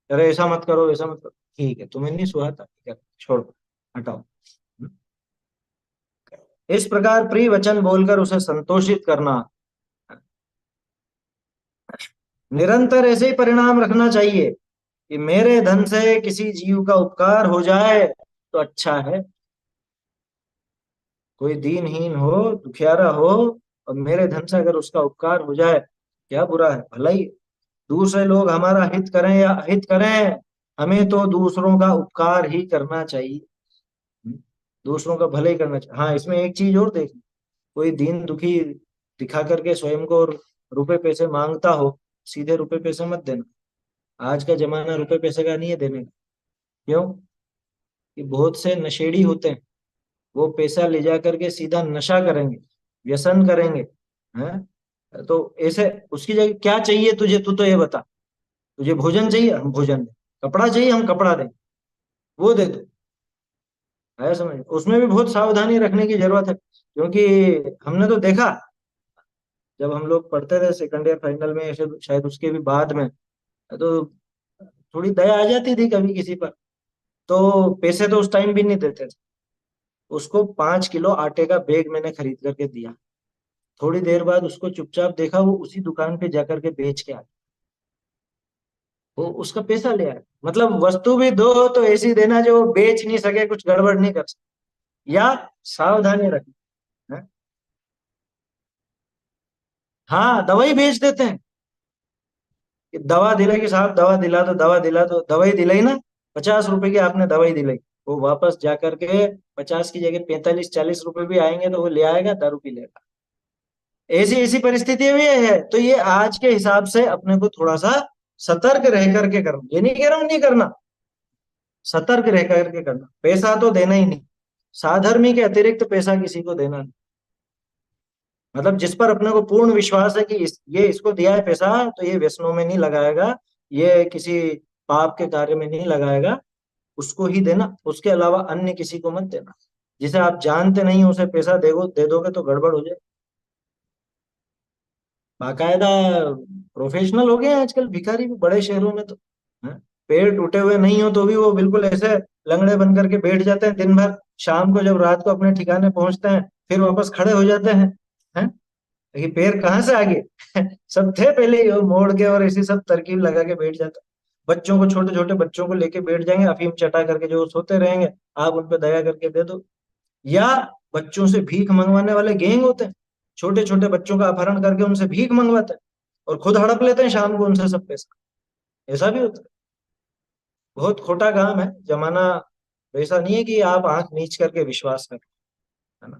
अरे ऐसा मत करो ऐसा मत करो, ठीक है तुम्हें नहीं सुहा था, ठीक है छोड़ो, हटाओ। इस प्रकार प्रिय वचन बोलकर उसे संतोषित करना। निरंतर ऐसे ही परिणाम रखना चाहिए कि मेरे धन से किसी जीव का उपकार हो जाए तो अच्छा है। कोई दीनहीन हो, दुखियारा हो, और मेरे धन से अगर उसका उपकार हो जाए, क्या बुरा है, भला ही। दूसरे लोग हमारा हित करें या अहित करें, हमें तो दूसरों का उपकार ही करना चाहिए। दूसरों का भले ही करना चाहिए। हाँ, इसमें एक चीज और देख, कोई दीन दुखी दिखा करके स्वयं को रुपए पैसे मांगता हो, सीधे रुपए पैसे मत देना। आज का जमाना रुपए पैसे का नहीं है देने का। क्यों? कि बहुत से नशेड़ी होते हैं, वो पैसा ले जा करके सीधा नशा करेंगे, व्यसन करेंगे, हैं? तो ऐसे उसकी जगह क्या चाहिए तुझे, तू तो ये बता। तुझे भोजन चाहिए, हम भोजन दें। कपड़ा चाहिए, हम कपड़ा दें, वो दे दो। है समझ? उसमें भी बहुत सावधानी रखने की जरूरत है, क्योंकि हमने तो देखा, जब हम लोग पढ़ते थे सेकंड ईयर फाइनल में, शायद उसके भी बाद में, तो थोड़ी दया आ जाती थी कभी किसी पर, तो पैसे तो उस टाइम भी नहीं देते थे। उसको 5 किलो आटे का बैग मैंने खरीद करके दिया। थोड़ी देर बाद उसको चुपचाप देखा, वो उसी दुकान पे जाकर के बेच के आया, वो उसका पैसा ले आया। मतलब वस्तु भी दो तो ऐसी देना जो वो बेच नहीं सके, कुछ गड़बड़ नहीं कर सके, या सावधानी रखना है। हाँ, दवाई बेच देते हैं कि दवा दिलाई, कि साहब दवा दिला दो, दवा दिला दो, दवाई दिलाई ना, 50 रुपए की आपने दवाई दिलाई, वो वापस जा करके 50 की जगह 45-40 रुपए भी आएंगे तो वो ले आएगा, दारू पी लेगा। ऐसी ऐसी परिस्थिति भी है। तो ये आज के हिसाब से अपने को थोड़ा सा सतर्क रह करके करना, ये नहीं कह रहा हूं नहीं करना, सतर्क रह करके करना। पैसा तो देना ही नहीं, साधर्मी के अतिरिक्त पैसा किसी को देना नहीं। मतलब जिस पर अपने को पूर्ण विश्वास है कि ये इसको दिया है पैसा, तो ये व्यसनों में नहीं लगाएगा, ये किसी पाप के कार्य में नहीं लगाएगा, उसको ही देना। उसके अलावा अन्य किसी को मत देना। जिसे आप जानते नहीं हो उसे पैसा दे दोगे तो गड़बड़ हो जाए। बाकायदा प्रोफेशनल हो गए हैं आजकल भिखारी भी बड़े शहरों में तो, हैं? पेड़ टूटे हुए नहीं हो तो भी वो बिल्कुल ऐसे लंगड़े बन करके बैठ जाते हैं दिन भर। शाम को जब रात को अपने ठिकाने पहुंचते हैं, फिर वापस खड़े हो जाते हैं। ये पैर कहाँ से आ गए? सब थे पहले ही, वो मोड़ के और ऐसी सब तरकीब लगा के बैठ जाता। बच्चों को, छोटे छोटे बच्चों को लेके बैठ जाएंगे, अफीम चटा करके जो सोते रहेंगे, आप उन पर दया करके दे दो। या बच्चों से भीख मंगवाने वाले गैंग होते हैं, छोटे छोटे बच्चों का अपहरण करके उनसे भीख मंगवाते हैं और खुद हड़प लेते हैं शाम को उनसे सब पैसा। ऐसा भी होता है। बहुत खोटा काम है जमाना। वैसा नहीं है कि आप आंख नीच करके विश्वास करें, है ना।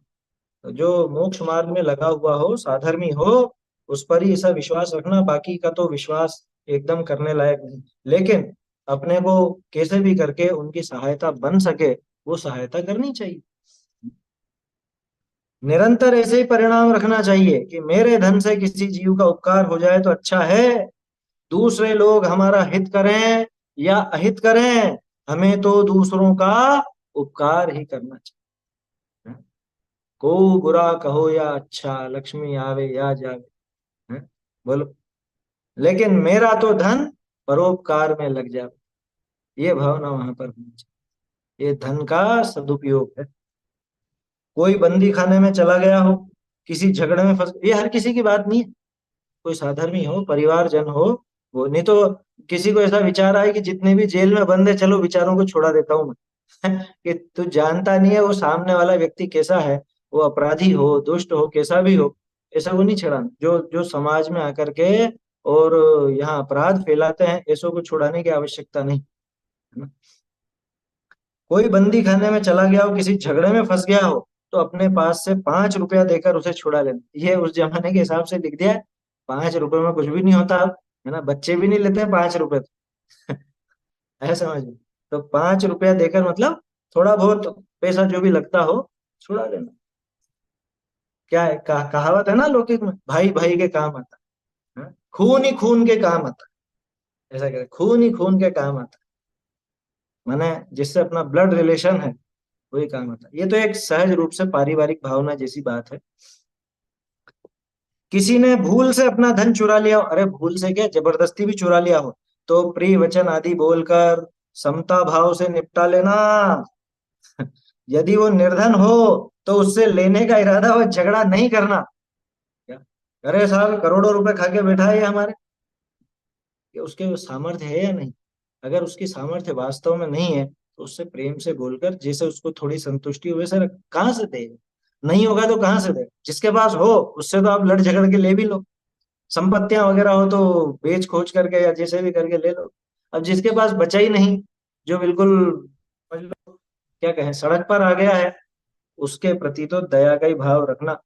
तो जो मोक्ष मार्ग में लगा हुआ हो, साधर्मी हो, उस पर ही ऐसा विश्वास रखना, बाकी का तो विश्वास एकदम करने लायक नहीं। लेकिन अपने को कैसे भी करके उनकी सहायता बन सके, वो सहायता करनी चाहिए। निरंतर ऐसे ही परिणाम रखना चाहिए कि मेरे धन से किसी जीव का उपकार हो जाए तो अच्छा है, दूसरे लोग हमारा हित करें या अहित करें, हमें तो दूसरों का उपकार ही करना चाहिए। को बुरा कहो या अच्छा, लक्ष्मी आवे या जावे, हैं? बोलो। लेकिन मेरा तो धन परोपकार में लग जाए, ये भावना वहां पर होनी चाहिए। ये धन का सदुपयोग है। कोई बंदी खाने में चला गया हो, किसी झगड़े में फंस, ये हर किसी की बात नहीं है। कोई साधर्मी हो, परिवारजन हो, वो नहीं तो किसी को ऐसा विचार आए कि जितने भी जेल में बंद है, चलो विचारों को छोड़ा देता हूँ मैं। कि तू जानता नहीं है वो सामने वाला व्यक्ति कैसा है, वो अपराधी हो, दुष्ट हो, कैसा भी हो, ऐसा वो नहीं छुड़ाना। जो जो समाज में आकर के और यहाँ अपराध फैलाते हैं, ऐसों को छुड़ाने की आवश्यकता नहीं, है ना। कोई बंदी खाने में चला गया हो, किसी झगड़े में फंस गया हो, तो अपने पास से 5 रुपया देकर उसे छुड़ा लेना। ये उस जमाने के हिसाब से लिख दिया है। 5 रुपए में कुछ भी नहीं होता अब, है ना। बच्चे भी नहीं लेते हैं 5 रुपए तो। है समझ में। तो 5 रुपया देकर मतलब थोड़ा बहुत पैसा जो भी लगता हो, छुड़ा लेना। क्या है, कहावत है ना लौकिक में, भाई भाई के काम आता है, खून ही खून के काम आता है। ऐसा कहते हैं, खून ही खून के काम आता है, माने जिससे अपना ब्लड रिलेशन है, वही काम आता है। ये तो एक सहज रूप से पारिवारिक भावना जैसी बात है। किसी ने भूल से अपना धन चुरा लिया हो, अरे भूल से क्या, जबरदस्ती भी चुरा लिया हो, तो प्रिय वचन आदि बोलकर समता भाव से निपटा लेना। यदि वो निर्धन हो तो उससे लेने का इरादा हो, झगड़ा नहीं करना। क्या, अरे साहब करोड़ों रुपए खा के बैठा है ये हमारे, कि उसके वो सामर्थ्य है या नहीं। अगर उसकी सामर्थ्य वास्तव में नहीं है, तो उससे प्रेम से बोलकर जैसे उसको थोड़ी संतुष्टि हो वैसे रख। कहाँ से दे, नहीं होगा तो कहाँ से दे। जिसके पास हो उससे तो आप लड़ झगड़ के ले भी लो, संपत्तियां वगैरह हो तो बेच खोज करके या जैसे भी करके ले लो। अब जिसके पास बचा ही नहीं, जो बिल्कुल समझ लो क्या कहें, सड़क पर आ गया है, उसके प्रति तो दया का ही भाव रखना,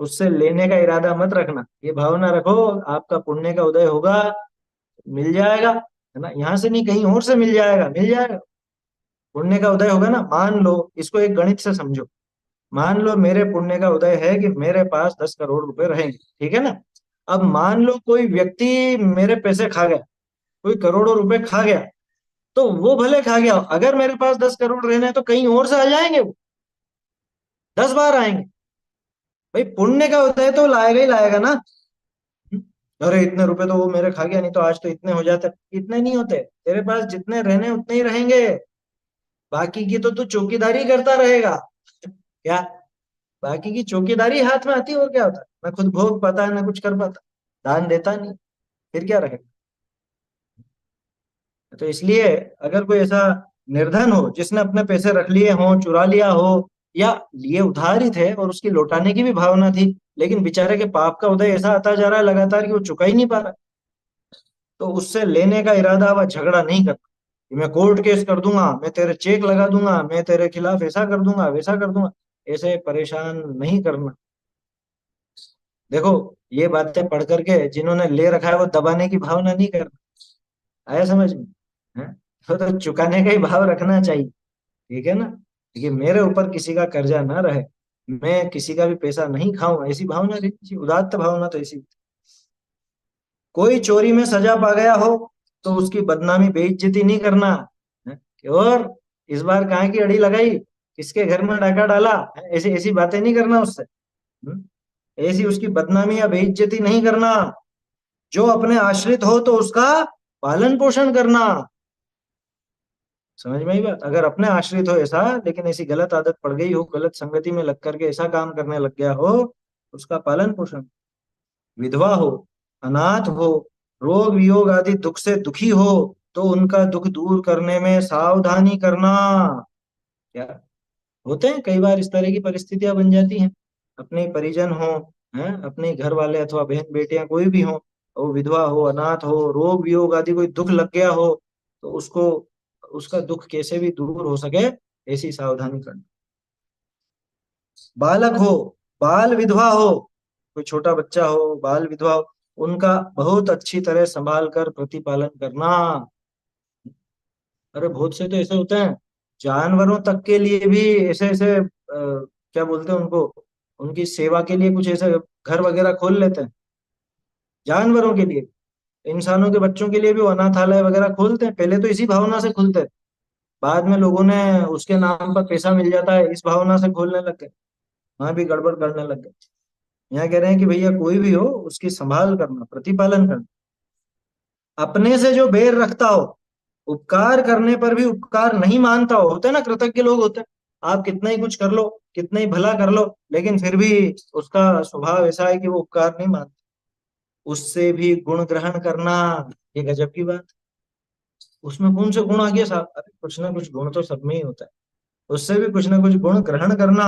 उससे लेने का इरादा मत रखना। ये भावना रखो, आपका पुण्य का उदय होगा, मिल जाएगा, है ना। यहाँ से नहीं, कहीं और से मिल जाएगा, मिल जाएगा। पुण्य का उदय होगा ना, मान लो इसको एक गणित से समझो। मान लो मेरे पुण्य का उदय है कि मेरे पास 10 करोड़ रुपए रहेंगे, ठीक है ना। अब मान लो कोई व्यक्ति मेरे पैसे खा गया, कोई करोड़ों रुपए खा गया, तो वो भले खा गया, अगर मेरे पास 10 करोड़ रहने हैं तो कहीं और से आ जाएंगे, वो 10 बार आएंगे। भाई पुण्य का उदय तो लाएगा ही लाएगा ना। अरे इतने रुपए तो वो मेरे खा गया, नहीं तो आज तो इतने हो जाते। इतने नहीं होते, तेरे पास जितने रहने उतने ही रहेंगे, बाकी की तो तू चौकीदारी करता रहेगा। क्या, बाकी की चौकीदारी हाथ में आती है, और क्या होता है, ना खुद भोग पाता है ना कुछ कर पाता, दान देता नहीं, फिर क्या रहेगा। तो इसलिए अगर कोई ऐसा निर्धन हो जिसने अपने पैसे रख लिए हो, चुरा लिया हो, या लिए उधार ही थे और उसकी लौटाने की भी भावना थी, लेकिन बेचारे के पाप का उदय ऐसा आता जा रहा है लगातार कि वो चुका ही नहीं पा रहा, तो उससे लेने का इरादा व झगड़ा नहीं करना कि मैं कोर्ट केस कर दूंगा, मैं तेरे चेक लगा दूंगा, मैं तेरे खिलाफ ऐसा कर दूंगा वैसा कर दूंगा, ऐसे परेशान नहीं करना। देखो, ये बातें पढ़ करके जिन्होंने ले रखा है वो दबाने की भावना नहीं करना। आया समझ में, है। तो चुकाने का ही भाव रखना चाहिए, ठीक है ना, कि मेरे ऊपर किसी का कर्जा ना रहे, मैं किसी का भी पैसा नहीं खाऊं, ऐसी भावना रहनी चाहिए। उदात्त भावना तो ऐसी। कोई चोरी में सजा पा गया हो तो उसकी बदनामी बेइज्जती नहीं करना, है? कि और इस बार कहाँ की अड़ी लगाई, किसके घर में डाका डाला, है? ऐसी ऐसी बातें नहीं करना उससे। हम्म? ऐसी उसकी बदनामी या बेइज्जती नहीं करना। जो अपने आश्रित हो तो उसका पालन पोषण करना। समझ में ही बात। अगर अपने आश्रित हो ऐसा, लेकिन ऐसी गलत आदत पड़ गई हो, गलत संगति में लग करके ऐसा काम करने लग गया हो, उसका पालन पोषण, विधवा हो, अनाथ हो, रोग वियोग आदि दुख से दुखी हो, तो उनका दुख दूर करने में सावधानी करना। क्या होते हैं कई बार इस तरह की परिस्थितियां बन जाती हैं, अपने परिजन हो, हैं, अपने घर वाले अथवा बहन बेटियां कोई भी हो, वो विधवा हो, अनाथ हो, रोग वियोग आदि कोई दुख लग गया हो, तो उसको, उसका दुख कैसे भी दूर हो सके, ऐसी सावधानी करना। बालक हो, बाल विधवा हो, कोई छोटा बच्चा हो, बाल विधवा हो, उनका बहुत अच्छी तरह संभाल कर प्रतिपालन करना। अरे बहुत से तो ऐसे होते हैं, जानवरों तक के लिए भी ऐसे ऐसे क्या बोलते हैं उनको, उनकी सेवा के लिए कुछ ऐसे घर वगैरह खोल लेते हैं, जानवरों के लिए। इंसानों के बच्चों के लिए भी वो अनाथालय वगैरह खोलते हैं, पहले तो इसी भावना से खुलते थे, बाद में लोगों ने उसके नाम पर पैसा मिल जाता है इस भावना से खोलने लग गए, वहां भी गड़बड़ करने लग गए। यहाँ कह रहे हैं कि भैया कोई भी हो उसकी संभाल करना, प्रतिपालन करना। अपने से जो बैर रखता हो, उपकार करने पर भी उपकार नहीं मानता हो, होते हैं ना कृतज्ञ लोग होते हैं, आप कितना ही कुछ कर लो, कितना ही भला कर लो, लेकिन फिर भी उसका स्वभाव ऐसा है कि वो उपकार नहीं मानता, उससे भी गुण ग्रहण करना। ये गजब की बात। उसमें कौन से गुण आ गए साहब? अरे कुछ ना कुछ गुण तो सब में ही होता है, उससे भी कुछ ना कुछ गुण ग्रहण करना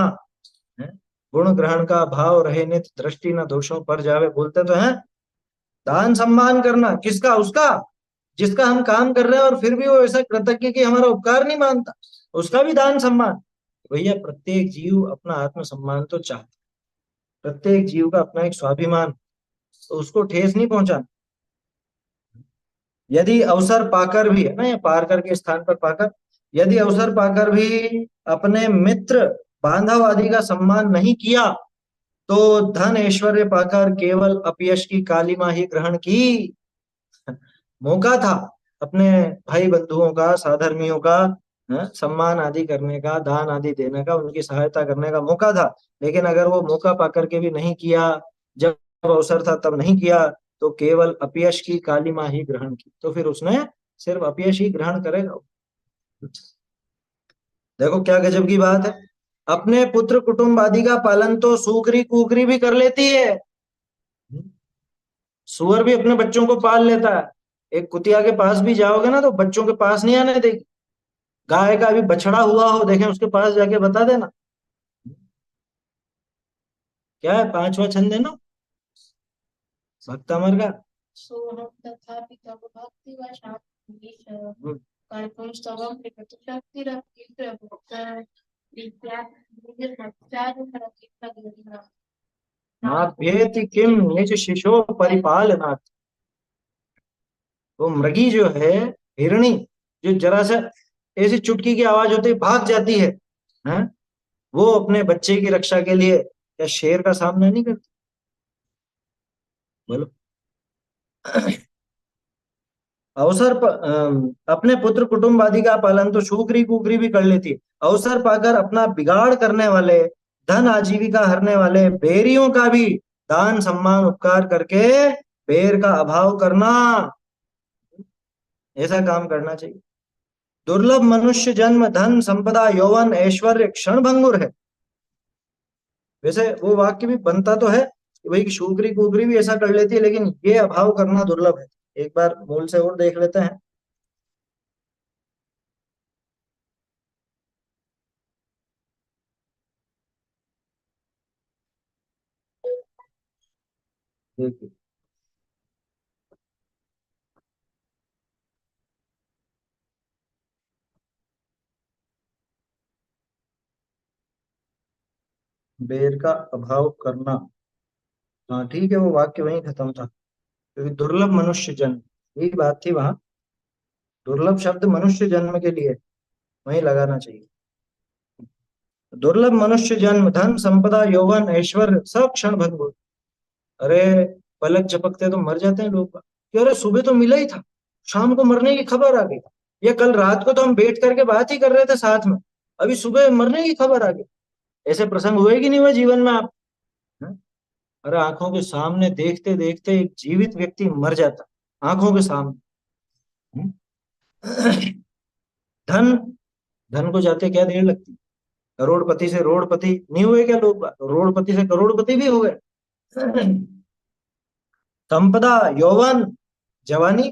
है। गुण ग्रहण का भाव रहे नित, दृष्टि न दोषों पर जावे, बोलते तो हैं। दान सम्मान करना किसका? उसका जिसका हम काम कर रहे हैं और फिर भी वो ऐसा कृतज्ञ कि हमारा उपकार नहीं मानता, उसका भी दान सम्मान। भैया प्रत्येक जीव अपना आत्म सम्मान तो चाहता है, प्रत्येक जीव का अपना एक स्वाभिमान, तो उसको ठेस नहीं पहुंचाना। यदि अवसर पाकर भी, है ना, ये पार करके स्थान पर पाकर, यदि अवसर पाकर भी अपने मित्र बांधव आदि का सम्मान नहीं किया, तो धन ऐश्वर्य पाकर केवल अपयश की कालिमा ही ग्रहण की। मौका था अपने भाई बंधुओं का, साधर्मियों का, सम्मान आदि करने का, दान आदि देने का, उनकी सहायता करने का मौका था, लेकिन अगर वो मौका पाकर के भी नहीं किया, जब अवसर था तब नहीं किया, तो केवल अपयश की कालिमा ही ग्रहण की, तो फिर उसने सिर्फ अपयश ही ग्रहण करेगा। देखो क्या गजब की बात है। अपने पुत्र कुटुंब आदि का पालन तो सूकरी कुकरी भी कर लेती है, सुअर भी अपने बच्चों को पाल लेता है। एक कुतिया के पास भी जाओगे ना तो बच्चों के पास नहीं आने देगी। गाय का भी बछड़ा हुआ हो, देखें उसके पास जाके बता देना क्या है, पांचवा छंद है ना, भक्त अमर का। सोहम तथापि तव भक्तिवशात् ईश हम्म, कर्तुं स्तवं प्रकृतिशक्तिरपि प्रभुः विद्या निज सच्चारुकरति प्रगतिः नाभ्येति किम निज शिशो परिपालनात्। वो मृगी जो है, हिरणी, जो जरा सा ऐसी चुटकी की आवाज होती है भाग जाती है? वो अपने बच्चे की रक्षा के लिए क्या शेर का सामना नहीं करती? बोलो। अपने पुत्र कुटुंब आदि का पालन तो शुक्री कुकरी भी कर लेती है। अवसर पाकर अपना बिगाड़ करने वाले, धन आजीविका हरने वाले बेरियों का भी दान सम्मान उपकार करके बेर का अभाव करना, ऐसा काम करना चाहिए। दुर्लभ मनुष्य जन्म, धन संपदा यौवन ऐश्वर्य क्षण भंगुर है। वैसे वो वाक्य भी बनता तो है कि भाई शुक्री कुकरी भी ऐसा कर लेती है, लेकिन ये अभाव करना दुर्लभ है। एक बार मूल से और देख लेते हैं। देखिए, बेर का अभाव करना, हाँ ठीक है, वो वाक्य वहीं खत्म था, क्योंकि दुर्लभ मनुष्य जन्म, यही बात थी वहां। दुर्लभ शब्द मनुष्य जन्म के लिए वहीं लगाना चाहिए। दुर्लभ मनुष्य जन्म, धन संपदा यौवन ऐश्वर्य सब क्षण भंगुर। अरे पलक झपकते तो मर जाते हैं लोग, कि अरे सुबह तो मिला ही था, शाम को मरने की खबर आ गई, या कल रात को तो हम बैठ करके बात ही कर रहे थे साथ में, अभी सुबह मरने की खबर आ गई। ऐसे प्रसंग हुए कि नहीं हुए जीवन में आप? हैं? अरे आंखों के सामने देखते देखते एक जीवित व्यक्ति मर जाता, आंखों के सामने। हम्म? धन, धन को जाते क्या देर लगती। करोड़पति से रोड़पति नहीं हुए क्या लोग, रोड़पति से करोड़पति भी हो गए। संपदा, यौवन, जवानी,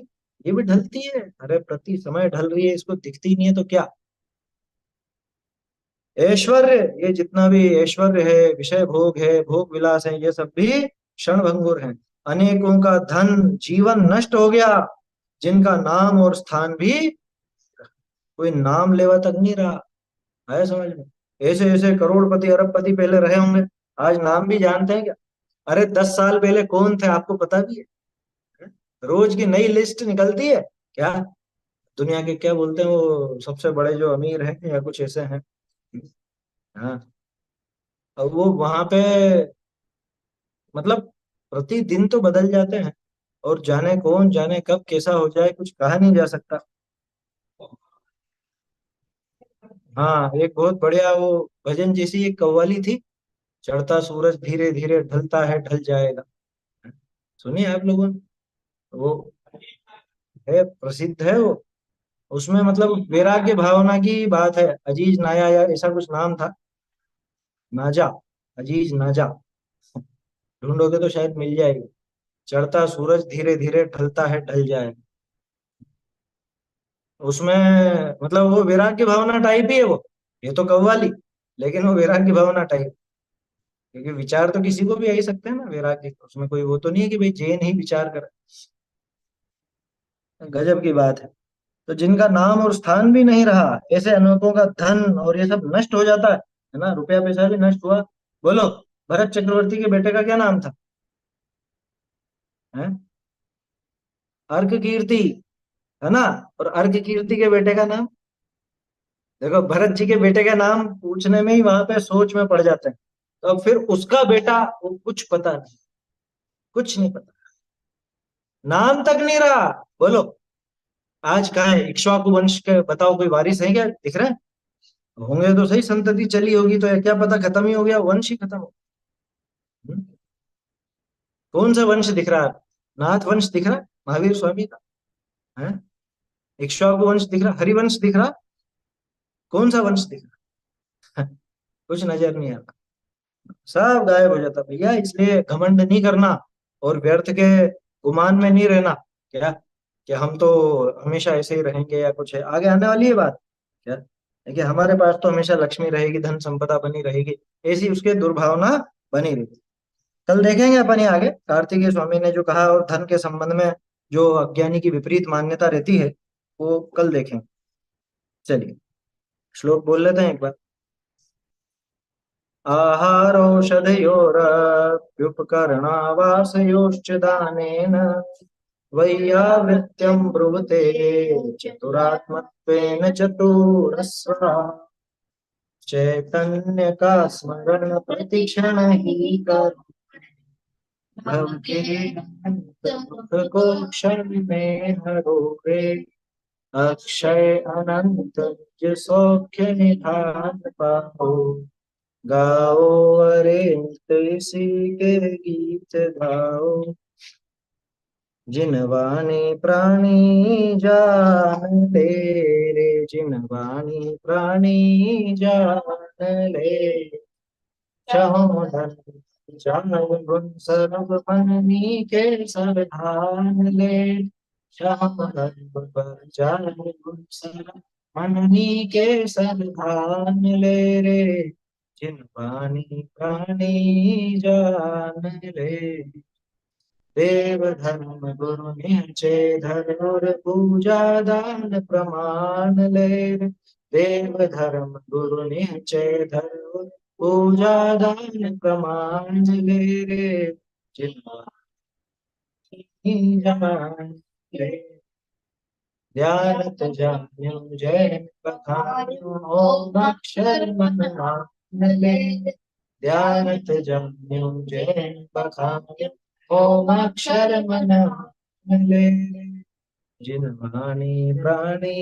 ये भी ढलती है, अरे प्रति समय ढल रही है, इसको दिखती नहीं है तो क्या। ऐश्वर्य, ये जितना भी ऐश्वर्य है, विषय भोग है, भोग विलास है, ये सब भी क्षण भंगुर है। अनेकों का धन, जीवन नष्ट हो गया, जिनका नाम और स्थान भी कोई नाम लेवा तक नहीं रहा है, समझ में। ऐसे ऐसे करोड़पति अरबपति पहले रहे होंगे, आज नाम भी जानते हैं क्या। अरे 10 साल पहले कौन थे आपको पता भी है? रोज की नई लिस्ट निकलती है क्या। दुनिया के क्या बोलते हैं वो सबसे बड़े जो अमीर हैं या कुछ ऐसे हैं। हाँ, अब वो वहां पे मतलब प्रतिदिन तो बदल जाते हैं, और जाने कौन जाने कब कैसा हो जाए, कुछ कहा नहीं जा सकता। हाँ, एक बहुत बढ़िया वो भजन जैसी एक कव्वाली थी, चढ़ता सूरज धीरे धीरे ढलता है ढल जाएगा। सुनिए आप लोगों ने, वो है, प्रसिद्ध है वो। उसमें मतलब वैराग्य भावना की बात है। अजीज नाया या ऐसा कुछ नाम था, नाजा, अजीज नाजा, ढूंढोगे तो शायद मिल जाएगी। चढ़ता सूरज धीरे धीरे ढलता है ढल जाएगा। उसमें मतलब वो वैराग्य भावना टाइप ही है वो, ये तो कव्वाली, लेकिन वो वैराग्य भावना टाइप। क्योंकि विचार तो किसी को भी आ ही सकते हैं ना वैराग्य, उसमें कोई वो तो नहीं है कि भाई जैन ही विचार करे। गजब की बात है। तो जिनका नाम और स्थान भी नहीं रहा, ऐसे अनेकों का धन और ये सब नष्ट हो जाता है ना, रुपया पैसा भी नष्ट हुआ। बोलो, भरत चक्रवर्ती के बेटे का क्या नाम था, है? अर्क कीर्ति, है ना। और अर्क कीर्ति के बेटे का नाम, देखो भरत जी के बेटे का नाम पूछने में ही वहां पे सोच में पड़ जाते हैं। तो अब फिर उसका बेटा, वो कुछ पता नहीं, कुछ नहीं पता, नाम तक नहीं रहा। बोलो, आज कहाँ है इक्ष्वाकु वंश के, बताओ कोई वारिस है क्या, दिख रहा है? होंगे तो सही, संतति चली होगी तो, क्या पता खत्म ही हो गया, वंश ही खत्म हो। हम्म? कौन सा वंश दिख रहा है? नाथ वंश दिख रहा है महावीर स्वामी का, है? इक्ष्वाकु वंश दिख रहा, हरिवंश दिख रहा, कौन सा वंश दिख रहा? कुछ नजर नहीं आता, सब गायब हो जाता भैया। इसलिए घमंड नहीं करना, और व्यर्थ के गुमान में नहीं रहना, क्या कि हम तो हमेशा ऐसे ही रहेंगे या कुछ है, आगे आने वाली है बात क्या। देखिए हमारे पास तो हमेशा लक्ष्मी रहेगी, धन संपदा बनी रहेगी, ऐसी उसके दुर्भावना बनी रहेगी। कल देखेंगे अपन ये आगे कार्तिकेय स्वामी ने जो कहा, और धन के संबंध में जो अज्ञानी की विपरीत मान्यता रहती है, वो कल देखेंगे। चलिए, श्लोक बोल लेते हैं एक बार। आहारोषधयोरप्युपकरणावासयोश्च दानेन वैयावृत्यं ब्रुवते चतुरात्मत्वेन चतुरस्रा चैतन्य का स्मरण प्रतिक्षण ही कर भव के दुख को क्षण में हरो रे अक्षय अनंत निज सौख्य निधान पाओ गाओ अरे नित्य इसी के गीत गाओ जिन वाणी प्राणी जान ले रे जिन वाणी प्राणी जान ले चाहो धन चाहो गुण सर्व मननी के सरधान ले चाहो धन पर चाहो गुण सर्व मननी के सरधान ले रे जिन वाणी प्राणी जान ले देव धर्म गुरु निश्चय धर्म पूजा दान प्रमाण ले रे। देव धर्म गुरु निश्चय धर्म पूजा दान प्रमाण ले रे जिन्मानी जान ले ध्यानत जान्यो जय बखान्यो ओम अक्षर मन मान ले ध्यानत जान्यो जय बखान्यो ओम अक्षर मन मान ले जिन वाणी प्राणी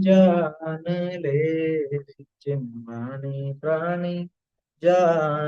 जान ले जिन वाणी प्राणी जान